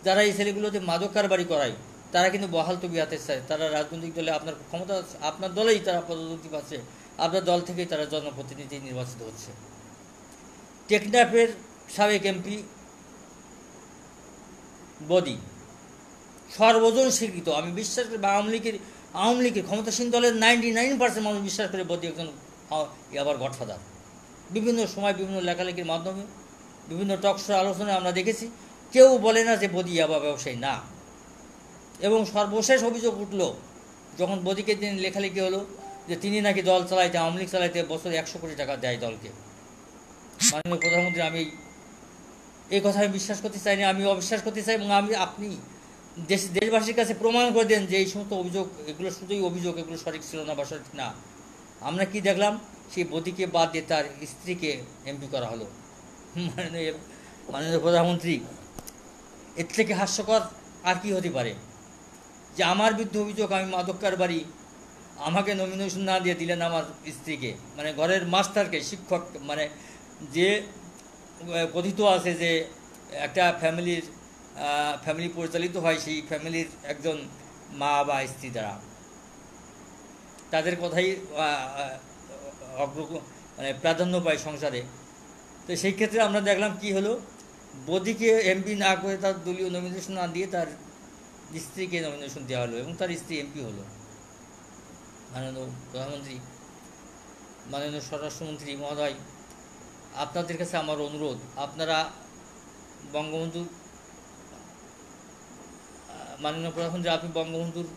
A: যারা এই ছেলেগুলোতে মাদক কারবারি করায়, তারা কিন্তু বহাল তবিয়াতে চায়। তারা রাজনৈতিক দলে, আপনার ক্ষমতা, আপনার দলেই তারা পদোন্নতি পাচ্ছে, আপনার দল থেকেই তারা জনপ্রতিনিধি নির্বাচিত হচ্ছে। টেকনাফের সাবেক এমপি বদি সর্বজন স্বীকৃত। আমি বিশ্বাস করি আওয়ামী লীগের ক্ষমতাসীন দলের 99% মানুষ বিশ্বাস করে বদি একজন আবার গডফাদার। বিভিন্ন সময় বিভিন্ন লেখালেখির মাধ্যমে, বিভিন্ন টকশো আলোচনায় আমরা দেখেছি, কেউ বলে না যে বদি ইয়াবা ব্যবসায়ী না। এবং সর্বশেষ অভিযোগ উঠল যখন বদিকে দিন লেখালেখি হলো যে তিনি নাকি দল চালাইতে, আওয়ামী লীগ চালাইতে বছরে 100 কোটি টাকা দেয় দলকে। মাননীয় প্রধানমন্ত্রী, আমি এই কথা আমি বিশ্বাস করতে চাই না, আমি অবিশ্বাস করতে চাই। এবং আপনি দেশবাসীর কাছে প্রমাণ করে দেন যে এই সমস্ত অভিযোগ, এগুলো শুধুই অভিযোগ, এগুলো সঠিক ছিল না বা সঠিক না। আমরা কি দেখলাম, সেই বদিকে বাদ দিয়ে তার স্ত্রীকে এমপি করা হলো। মাননীয় প্রধানমন্ত্রী, এর থেকে হাস্যকর আর কি হতে পারে যে আমার বিরুদ্ধে অভিযোগ, আমি মাদক কারবারি, আমাকে নমিনেশন না দিয়ে দিলেন আমার স্ত্রীকে, মানে ঘরের মাস্টারকে, শিক্ষক, মানে যে কথিত আছে যে একটা ফ্যামিলি পরিচালিত হয় সেই ফ্যামিলির একজন মা বা স্ত্রী দ্বারা, তাদের কথাই মানে প্রাধান্য পায় সংসারে। তো সেই ক্ষেত্রে আমরা দেখলাম কি হলো, বদিকে এমপি না করে, তার দলীয় নমিনেশন না দিয়ে তার স্ত্রীকে নমিনেশন দেওয়া হলো এবং তার স্ত্রী এমপি হলো। মাননীয় প্রধানমন্ত্রী, মাননীয় স্বরাষ্ট্রমন্ত্রী মহোদয়, আপনাদের কাছে আমার অনুরোধ, আপনারা বঙ্গবন্ধুর, মাননীয় প্রধানমন্ত্রী, আপনি বঙ্গবন্ধুর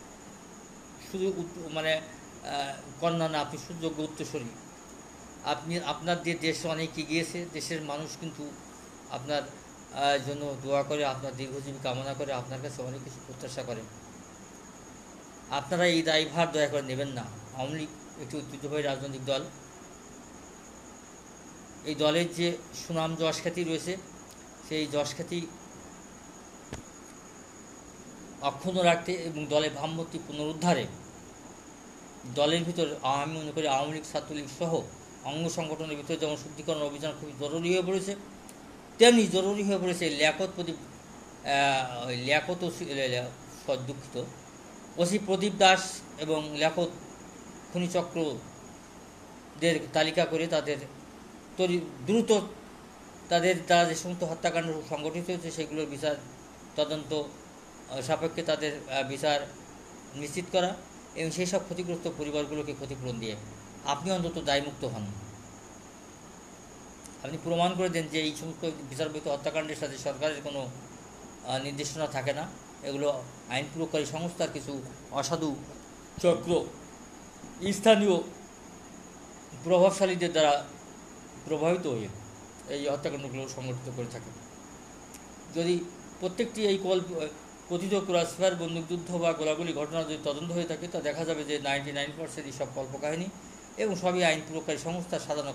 A: শুধু মানে কন্যা না, আপনি সুযোগ্য উত্তরসূরি। আপনার যে দেশ অনেক এগিয়েছে, দেশের মানুষ কিন্তু আপনার জন্য দোয়া করে, আপনার দীর্ঘজীবী কামনা করে, আপনার কাছে অনেক কিছু প্রত্যাশা করে। আপনারা এই দায়ভার দয়া করে নেবেন না। আওয়ামী লীগ একটি ঐতিহ্যবাহী রাজনৈতিক দল। এই দলের যে সুনাম যশ খ্যাতি রয়েছে, সেই যশ খ্যাতি অক্ষুণ্ণ রাখতে এবং দলের ভাবমূর্তি পুনরুদ্ধারে দলের ভিতর আমি মনে করি আওয়ামী লীগ, ছাত্রলীগ সহ অঙ্গ সংগঠনের ভিতরে যেমন শুদ্ধিকরণ অভিযান খুবই জরুরি হয়ে পড়েছে, তেমনি জরুরি হয়ে পড়েছে ওসি প্রদীপ দাস এবং লিয়াকত খনিচক্রদের তালিকা করে তাদের দ্রুত তাদের দ্বারা যে সমস্ত হত্যাকাণ্ড সংগঠিত হয়েছে সেগুলোর বিচার তদন্ত সাপেক্ষে তাদের বিচার নিশ্চিত করা এবং সেই সব ক্ষতিগ্রস্ত পরিবারগুলোকে ক্ষতিপূরণ দিয়ে আপনি অন্তত দায়মুক্ত হন। আপনি প্রমাণ করে দেন যে এই সমস্ত বিচারবহিত হত্যাকাণ্ডের সাথে সরকারের কোনো নির্দেশনা থাকে না, এগুলো আইন প্রয়োগকারী সংস্থার কিছু অসাধু চক্র স্থানীয় প্রভাবশালীদের দ্বারা প্রভাবিত হয়ে এই হত্যাকাণ্ডগুলো সংগঠিত করে থাকে। যদি প্রত্যেকটি এই কথিত ক্রসফায়ার, বন্দুকযুদ্ধ বা গোলাগুলি ঘটনা যদি তদন্ত হয়ে থাকে, তা দেখা যাবে যে 99% এই সব কল্পকাহিনী এবং সবই আইন প্রয়োগকারী সংস্থার সাধারণ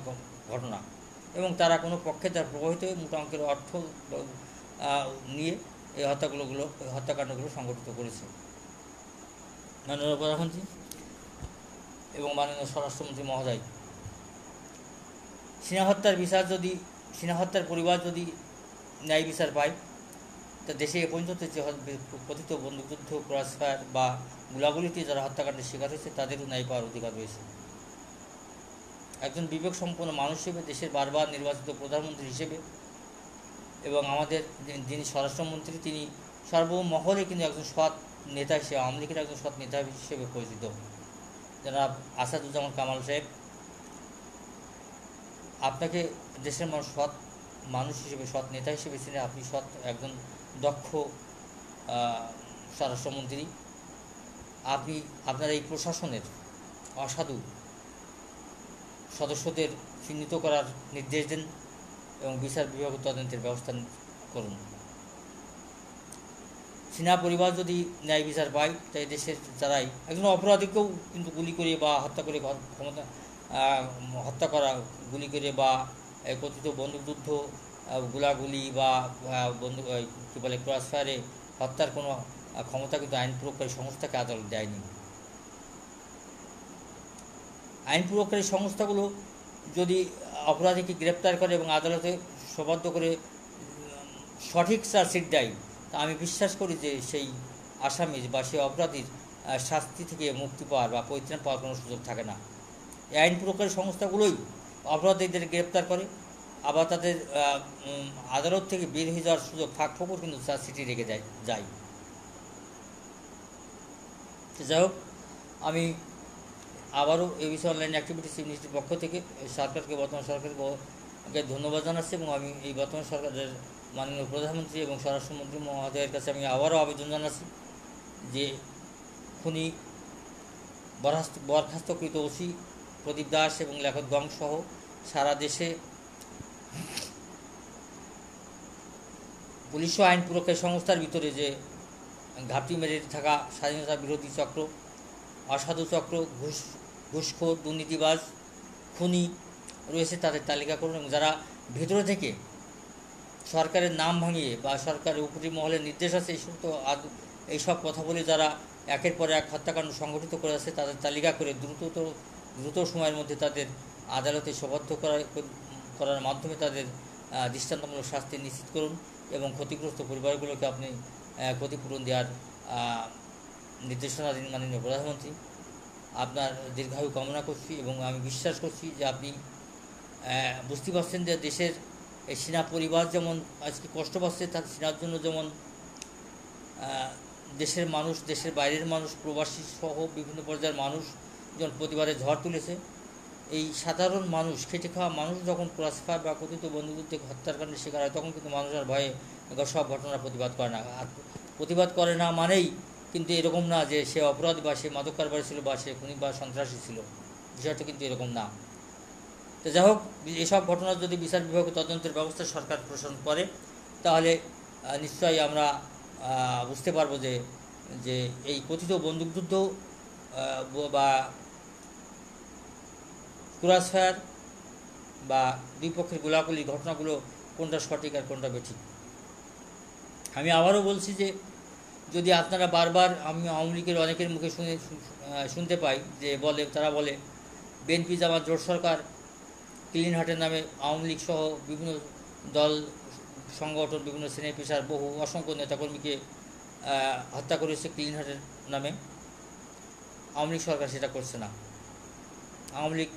A: ঘটনা এবং তারা কোনো পক্ষে তার প্রভাবিত হয়ে মোটা অঙ্কের অর্থ নিয়ে এই হত্যাকাণ্ডগুলো সংগঠিত করেছে। মাননীয় প্রধানমন্ত্রী এবং মাননীয় স্বরাষ্ট্রমন্ত্রী মহোদয়, সিনহা হত্যার পরিবার যদি ন্যায় বিচার পায়, তা দেশে এ পর্যন্ত যে কথিত বন্দুকযুদ্ধ, ক্রসফায়ার বা গোলাগুলিতে যারা হত্যাকাণ্ডের শিকার হয়েছে তাদেরও ন্যায় পাওয়ার অধিকার রয়েছে। একজন বিবেকসম্পন্ন মানুষ হিসেবে, দেশের বারবার নির্বাচিত প্রধানমন্ত্রী হিসেবে এবং আমাদের যিনি স্বরাষ্ট্রমন্ত্রী, তিনি সর্বমহলে কিন্তু একজন সৎ নেতা হিসেবে, আওয়ামী লীগের একজন সৎ নেতা হিসেবে পরিচিত জনাব আসাদুজ্জামান কামাল সাহেব, আপনাকে দেশের সৎ মানুষ হিসেবে, সৎ নেতা হিসেবে চিনে, আপনি সৎ একজন দক্ষ স্বরাষ্ট্রমন্ত্রী। আপনি আপনার এই প্রশাসনের অসাধু সদস্যদের চিহ্নিত করার নির্দেশ দেন এবং বিচার বিভাগ তদন্তের ব্যবস্থা করুন। সিনহা পরিবার যদি ন্যায় বিচার পায়, তাই দেশের যারাই একজন অপরাধীকেও কিন্তু গুলি করে বা হত্যা করে ক্ষমতা হত্যা করা, গুলি করে বা কথিত বন্দুকযুদ্ধ, গোলাগুলি বা বন্দুক কী বলে ক্রস ফায়ারে হত্যার কোনো ক্ষমতা কিন্তু আইন প্রয়োগকারী সংস্থাকে আদালত দেয়নি। আইন প্রয়োগকারী সংস্থাগুলো যদি অপরাধীকে গ্রেপ্তার করে এবং আদালতে সোপর্দ করে সঠিক চার্জশিট দেয়, তা আমি বিশ্বাস করি যে সেই আসামি বা সেই অপরাধীর শাস্তি থেকে মুক্তি পাওয়ার বা পরিত্রাণ পাওয়ার কোনো সুযোগ থাকে না। এই আইন প্রয়োগকারী সংস্থাগুলোই অপরাধীদের গ্রেপ্তার করে, আবার তাদের আদালত থেকে বের হয়ে যাওয়ার সুযোগ ফাঁকফোকর কিন্তু চার্জশিটে রেখে যায়। যাই হোক, আমি আবারও এই বিষয়ে অনলাইন অ্যাক্টিভিটিস ইউনিভার্সিটির পক্ষ থেকে সরকারকে, বর্তমান সরকারকে ধন্যবাদ জানাচ্ছি এবং আমি এই বর্তমান সরকারের মাননীয় প্রধানমন্ত্রী এবং স্বরাষ্ট্রমন্ত্রী মহোদয়ের কাছে আমি আবারও আবেদন জানাচ্ছি যে খুনি বরখাস্তকৃত ওসি প্রদীপ দাস এবং লেখক গং সহ সারা দেশে পুলিশ ও আইন প্রয়োগকারী সংস্থার ভিতরে যে ঘাপটি মেরে থাকা স্বাধীনতা বিরোধী চক্র, অসাধু চক্র, ঘুষখোর, দুর্নীতিবাজ, খুনি রয়েছে তাদের তালিকা করুন এবং যারা ভেতরে থেকে সরকারের নাম ভাঙিয়ে বা সরকারের উপরি মহলের নির্দেশ আছে এইসব কথা বলে যারা একের পর এক হত্যাকাণ্ড সংগঠিত করে আছে তাদের তালিকা করে দ্রুত সময়ের মধ্যে তাদের আদালতে সোপর্দ করার মাধ্যমে তাদের দৃষ্টান্তমূলক শাস্তি নিশ্চিত করুন এবং ক্ষতিগ্রস্ত পরিবারগুলোকে আপনি ক্ষতিপূরণ দেওয়ার নির্দেশনা দিন মাননীয় প্রধানমন্ত্রী। আপনার দীর্ঘায়ু কামনা করছি এবং আমি বিশ্বাস করছি যে আপনি বুঝতে পারছেন যে দেশের এই সিনহা পরিবার যেমন আজকে কষ্ট পাচ্ছে, তার সিনহার জন্য যেমন দেশের মানুষ, দেশের বাইরের মানুষ, প্রবাসী সহ বিভিন্ন পর্যায়ের মানুষ যখন প্রতিবারে ঝড় তুলেছে, এই সাধারণ মানুষ, খেটে খাওয়া মানুষ যখন ক্রসফায়ার বা কথিত বন্দুকযুদ্ধে হত্যাকাণ্ডের শিকার হয়, তখন কিন্তু মানুষ আর ভয়ে সব ঘটনার প্রতিবাদ করে না। আর প্রতিবাদ করে না মানেই কিন্তু এরকম না যে সে অপরাধী বা সে মাদক কারবারি ছিল বা সে খুনি বা সন্ত্রাসী ছিল, বিষয়টা কিন্তু এরকম না। তো যাই হোক, এসব ঘটনার যদি বিচার বিভাগ তদন্তের ব্যবস্থা সরকার প্রসারণ করে, তাহলে নিশ্চয়ই আমরা বুঝতে পারবো যে এই কথিত বন্দুকযুদ্ধ বা ক্রস ফায়ার বা দুই পক্ষের গোলাগুলি ঘটনাগুলো কোনটা সঠিক আর কোনটা বেঠিক। আমি আবারও বলছি যে যদি আপনারা বারবার, আমি আওয়ামী লীগের অনেকের মুখে শুনতে পাই যে তারা বলে বিএনপি জামাত জোট সরকার ক্লিন হার্টের নামে আওয়ামী লীগ সহ বিভিন্ন দল সংগঠন, বিভিন্ন শ্রেণী পেশার বহু অসংখ্য নেতাকর্মীকে হত্যা করেছে ক্লিন হার্টের নামে। আওয়ামী লীগ সরকার সেটা করছে না। আওয়ামী লীগ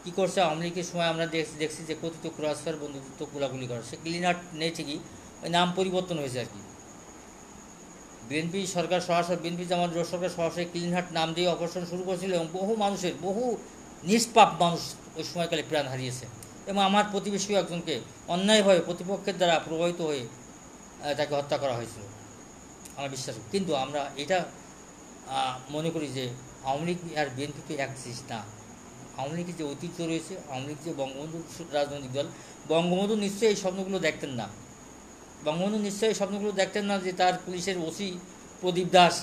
A: কী করছে? আওয়ামী লীগের সময় আমরা দেখছি যে কথিত ক্রসফায়ার বন্দুকযুদ্ধ গোলাগুলি করে, সে ক্লিন হার্ট নেই ঠিকই, ওই নাম পরিবর্তন হয়েছে আর কি। বিএনপি সরকার সরাসরি, বিএনপি জামাত জোট সরকার সরাসরি ক্লিন হার্ট নাম দিয়ে অপারেশন শুরু করেছিল এবং বহু নিষ্পাপ মানুষ ওই সময়কালে প্রাণ হারিয়েছে এবং আমার প্রতিবেশীও একজনকে অন্যায়ভাবে প্রতিপক্ষের দ্বারা প্রভাবিত হয়ে তাকে হত্যা করা হয়েছিল, আমার বিশ্বাস। কিন্তু আমরা এটা মনে করি যে আওয়ামী লীগ আর বিএনপি তো এক জিনিস না। আওয়ামী লীগের যে ঐতিহ্য রয়েছে, আওয়ামী লীগ যে বঙ্গবন্ধু রাজনৈতিক দল, বঙ্গবন্ধু নিশ্চয়ই এই স্বপ্নগুলো দেখতেন না। বঙ্গবন্ধু নিশ্চয়ই এই স্বপ্নগুলো দেখতেন না যে তার পুলিশের ওসি প্রদীপ দাস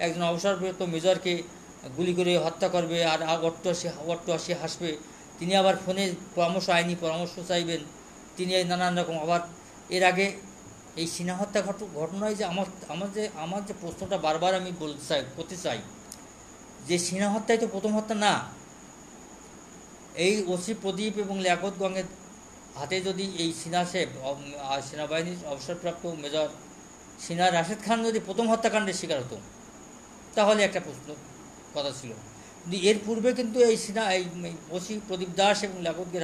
A: একজন অবসরপ্রাপ্ত মেজরকে গুলি করে হত্যা করবে আর অট্টহাসি হাসবে। তিনি আবার ফোনে আইনি পরামর্শ চাইবেন, তিনি নানান রকম। আবার এর আগে এই সিনহা হত্যা ঘটনায় যে আমার যে প্রশ্নটা বারবার আমি করতে চাই যে সিনহা হত্যাই তো প্রথম হত্যা না। এই ওসি প্রদীপ এবং লিয়াকত গঙ্গের হাতে যদি এই সিনহা সেনাবাহিনীর অবসরপ্রাপ্ত মেজর সিনহা রাশেদ খান যদি প্রথম হত্যাকাণ্ডের শিকার হতো, তাহলে একটা প্রশ্ন কথা ছিল। কিন্তু এর পূর্বে কিন্তু এই ওসি প্রদীপ দাস এবং লিয়াকতদের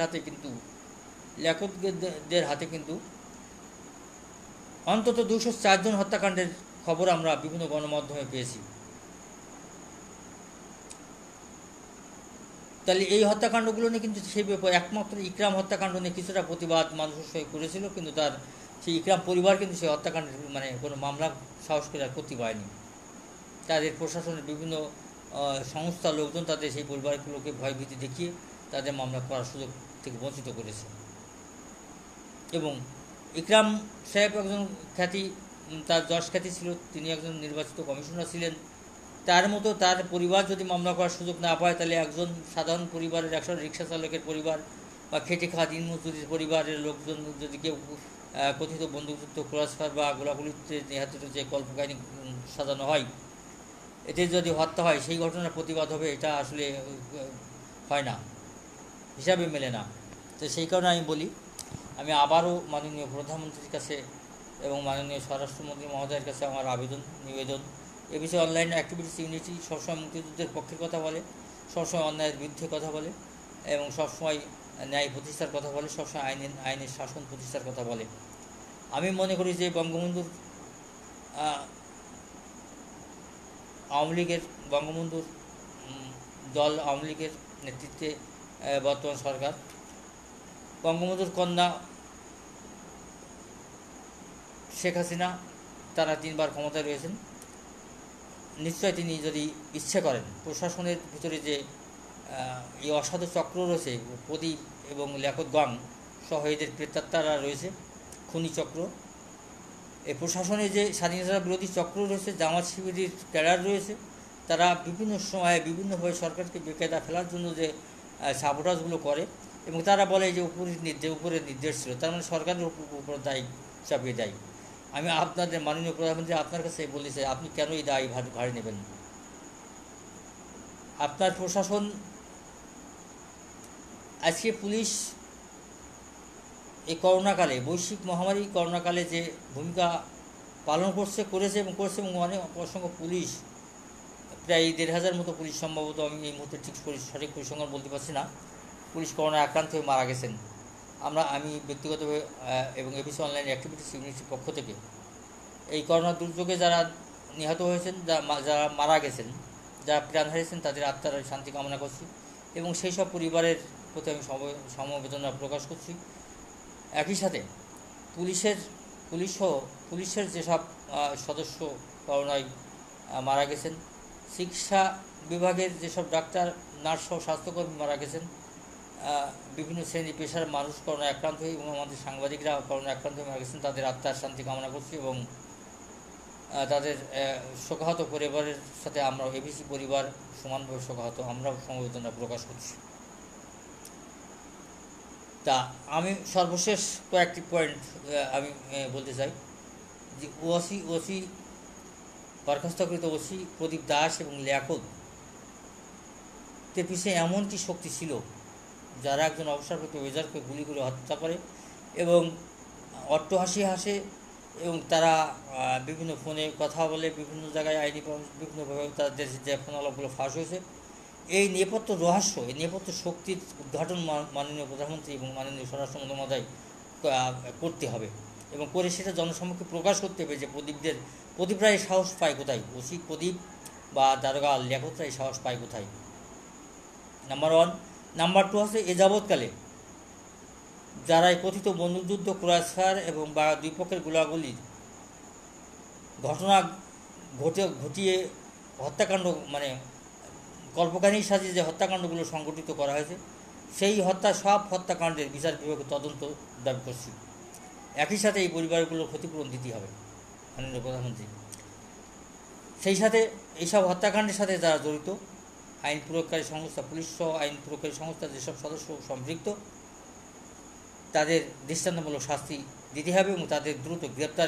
A: হাতে কিন্তু অন্তত 204 জন হত্যাকাণ্ডের খবর আমরা বিভিন্ন গণমাধ্যমে পেয়েছি। তাহলে এই হত্যাকাণ্ডগুলো নিয়ে কিন্তু সেই ব্যাপারে একমাত্র ইকরাম হত্যাকাণ্ড নিয়ে কিছুটা প্রতিবাদ মানুষের সঙ্গে করেছিল, কিন্তু তার সেই ইকরাম পরিবার কিন্তু সেই হত্যাকাণ্ডের কোনো মামলা সাহস করে আর করতে পারেনি। তাদের প্রশাসনের বিভিন্ন সংস্থার লোকজন তাদের সেই পরিবারগুলোকে ভয়ভীতি দেখিয়ে তাদের মামলা করার সুযোগ থেকে বঞ্চিত করেছে। এবং ইকরাম সাহেব একজন খ্যাতি, তার যশ খ্যাতি ছিল, তিনি একজন নির্বাচিত কমিশনার ছিলেন। তার মতো তার পরিবার যদি মামলা করার সুযোগ না পায়, তাহলে একজন সাধারণ পরিবারের, একজন রিক্সা চালকের পরিবার বা খেটে খাওয়া দিনমজুরির পরিবারের লোকজন যদি কেউ কথিত বন্দুকযুদ্ধ, ক্রসফায়ার বা গোলাগুলিতে নিহত যে কল্পকাহিনী সাজানো হয়, এতে যদি হত্যা হয়, সেই ঘটনার প্রতিবাদ হবে, এটা আসলে হয় না, হিসাবে মেলে না। তো সেই কারণে আমি বলি, আমি আবারও মাননীয় প্রধানমন্ত্রীর কাছে এবং মাননীয় স্বরাষ্ট্রমন্ত্রী মহোদয়ের কাছে আমার নিবেদন, এ বিষয়ে অনলাইন অ্যাক্টিভিটিস ইউনিটি সবসময় মুক্তিযুদ্ধের পক্ষের কথা বলে, সবসময় অন্যায়ের বিরুদ্ধে কথা বলে এবং সবসময় ন্যায় প্রতিষ্ঠার কথা বলে, সবসময় আইনের শাসন প্রতিষ্ঠার কথা বলে। আমি মনে করি যে বঙ্গবন্ধুর দল আওয়ামী লীগের নেতৃত্বে বর্তমান সরকার, বঙ্গবন্ধুর কন্যা শেখ হাসিনা, তারা 3 বার ক্ষমতায় রয়েছেন। নিশ্চয় তিনি যদি ইচ্ছে করেন, প্রশাসনের ভিতরে যে এই অসাধু চক্র রয়েছে, প্রদীপ এবং লিয়াকত গাং সহ এদের প্রেতাত্মারা রয়েছে, খুনি চক্র, এই প্রশাসনে যে স্বাধীনতা বিরোধী চক্র রয়েছে, জামাত শিবিরের ক্যাডার রয়েছে, তারা বিভিন্ন সময়ে বিভিন্নভাবে সরকারকে বেকায়দা ফেলার জন্য যে সাবোটাজগুলো করে এবং তারা বলে যে উপরের নির্দেশ ছিল, তার মানে সরকারের উপর দায়ী চাপিয়ে দেয়। আমি আপনাদের মাননীয় প্রধানমন্ত্রী আপনার কাছে বলতে চাই, আপনি কেন এই দায় ভারী নেবেন? আপনার প্রশাসন, আজকে পুলিশ এই করোনাকালে, বৈশ্বিক মহামারী করোনাকালে যে ভূমিকা পালন করেছে এবং অনেক অসংখ্য পুলিশ, প্রায় 1,500 মতো পুলিশ, সম্ভবত আমি এই মুহূর্তে সঠিক পরিসংখ্যান বলতে পারছি না, পুলিশ করোনা আক্রান্ত হয়ে মারা গেছেন। আমি ব্যক্তিগতভাবে এবং এবিসি অনলাইন অ্যাক্টিভিটিস ইউনিটির পক্ষ থেকে এই করোনা দুর্যোগে যারা নিহত হয়েছেন, যারা মারা গেছেন, যারা প্রাণ হারিয়েছেন, তাদের আত্মার শান্তি কামনা করছি এবং সেই সব পরিবারের প্রতি আমি সমবেদনা প্রকাশ করছি। একই সাথে পুলিশের যেসব সদস্য করোনায় মারা গেছেন, চিকিৎসা বিভাগের যেসব ডাক্তার, নার্স সহ স্বাস্থ্যকর্মী মারা গেছেন, বিভিন্ন শ্রেণী পেশার মানুষ করোনায় আক্রান্ত হয়ে এবং আমাদের সাংবাদিকরা করোনায় আক্রান্ত হয়ে মারা গেছেন, তাদের আত্মার শান্তি কামনা করছি এবং তাদের শোকাহত পরিবারের সাথে আমরা এবিসি পরিবার সমানভাবে শোকাহত, আমরাও সমবেদনা প্রকাশ করছি। তা আমি সর্বশেষ কয়েকটি পয়েন্ট আমি বলতে চাই যে ওসি বরখাস্তকৃত ওসি প্রদীপ দাস এবং লিয়াকতের পিছিয়ে এমন কি শক্তি ছিল যারা একজন অবসরপ্রাপ্ত মেজরকে গুলি করে হত্যা করে এবং অট্টহাসি হাসে এবং তারা বিভিন্ন ফোনে কথা বলে, বিভিন্ন জায়গায় বিভিন্নভাবে তাদের যে ফোনালাপগুলো ফাঁস হয়েছে, এই নেপথ্য রহস্য, এই নেপথ্য শক্তির উদ্ঘাটন মাননীয় প্রধানমন্ত্রী এবং মাননীয় স্বরাষ্ট্রমন্ত্রী মহোদয় করতে হবে এবং করে সেটা জনসম্মুখে প্রকাশ করতে হবে যে প্রদীপরা এই সাহস পায় কোথায়, ওসি প্রদীপ বা দারোগা লিয়াকতরা এই সাহস পায় কোথায়, নাম্বার 1। নাম্বার 2 হচ্ছে এ যাবৎকালে যারা এই কথিত বন্দুকযুদ্ধ, ক্রসফায়ার এবং বা দুই পক্ষের গোলাগুলির ঘটনা ঘটিয়ে হত্যাকাণ্ড, মানে কল্পকাহিনী সাজিয়ে যে হত্যাকাণ্ডগুলো সংঘটিত করা হয়েছে, সেই সব হত্যাকাণ্ডের বিচার বিভাগের তদন্ত দাবি করছি। একই সাথে এই পরিবারগুলোর ক্ষতিপূরণ দিতে হবে মাননীয় প্রধানমন্ত্রী। সেই সাথে এইসব হত্যাকাণ্ডের সাথে যারা জড়িত, আইন প্রয়োগকারী সংস্থা, পুলিশ সহ আইন প্রয়োগকারী সংস্থার যেসব সদস্য সম্পৃক্ত, তাদের দৃষ্টান্তমূলক শাস্তি দিতে হবে এবং তাদের দ্রুত গ্রেপ্তার,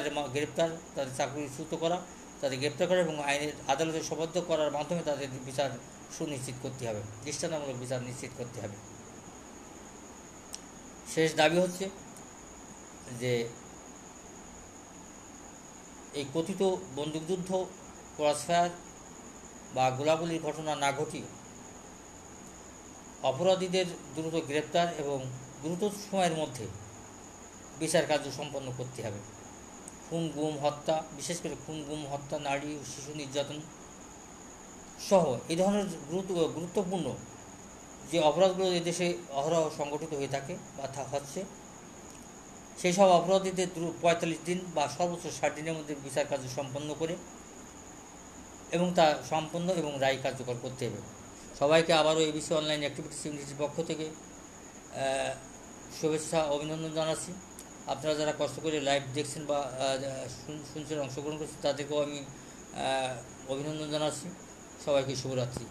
A: তাদের চাকরিচ্যুত করা, তাদের গ্রেপ্তার করা এবং আদালতে সোপর্দ করার মাধ্যমে তাদের বিচার সুনিশ্চিত করতে হবে, দৃষ্টান্তমূলক বিচার নিশ্চিত করতে হবে। শেষ দাবি হচ্ছে যে এই কথিত বন্দুকযুদ্ধ, ক্রসফায়ার বা গোলাগুলির ঘটনা না ঘটিয়ে অপরাধীদের দ্রুত গ্রেপ্তার এবং দ্রুত সময়ের মধ্যে বিচার কার্য সম্পন্ন করতে হবে। খুন, গুম, হত্যা, বিশেষ করে খুন, গুম, হত্যা, নারী ও শিশু নির্যাতন সহ এই ধরনের গুরুত্বপূর্ণ যে অপরাধগুলো এদেশে অহরহ সংগঠিত হয়ে থাকে বা হচ্ছে, সেই সব অপরাধীদের 45 দিন বা সর্বোচ্চ 60 দিনের মধ্যে বিচার কার্য সম্পন্ন করে এবং তা সম্পন্ন এবং রায় কার্যকর করতে হবে। সবাইকে আবারও এবিসি অনলাইন অ্যাক্টিভিটিস ইউনিটির পক্ষ থেকে শুভেচ্ছা অভিনন্দন জানাচ্ছি। আপনারা যারা কষ্ট করে লাইভ দেখছেন বা শুনছেন, অংশগ্রহণ করছেন, তাদেরকেও আমি অভিনন্দন জানাচ্ছি। সবাইকে শুভরাত্রি।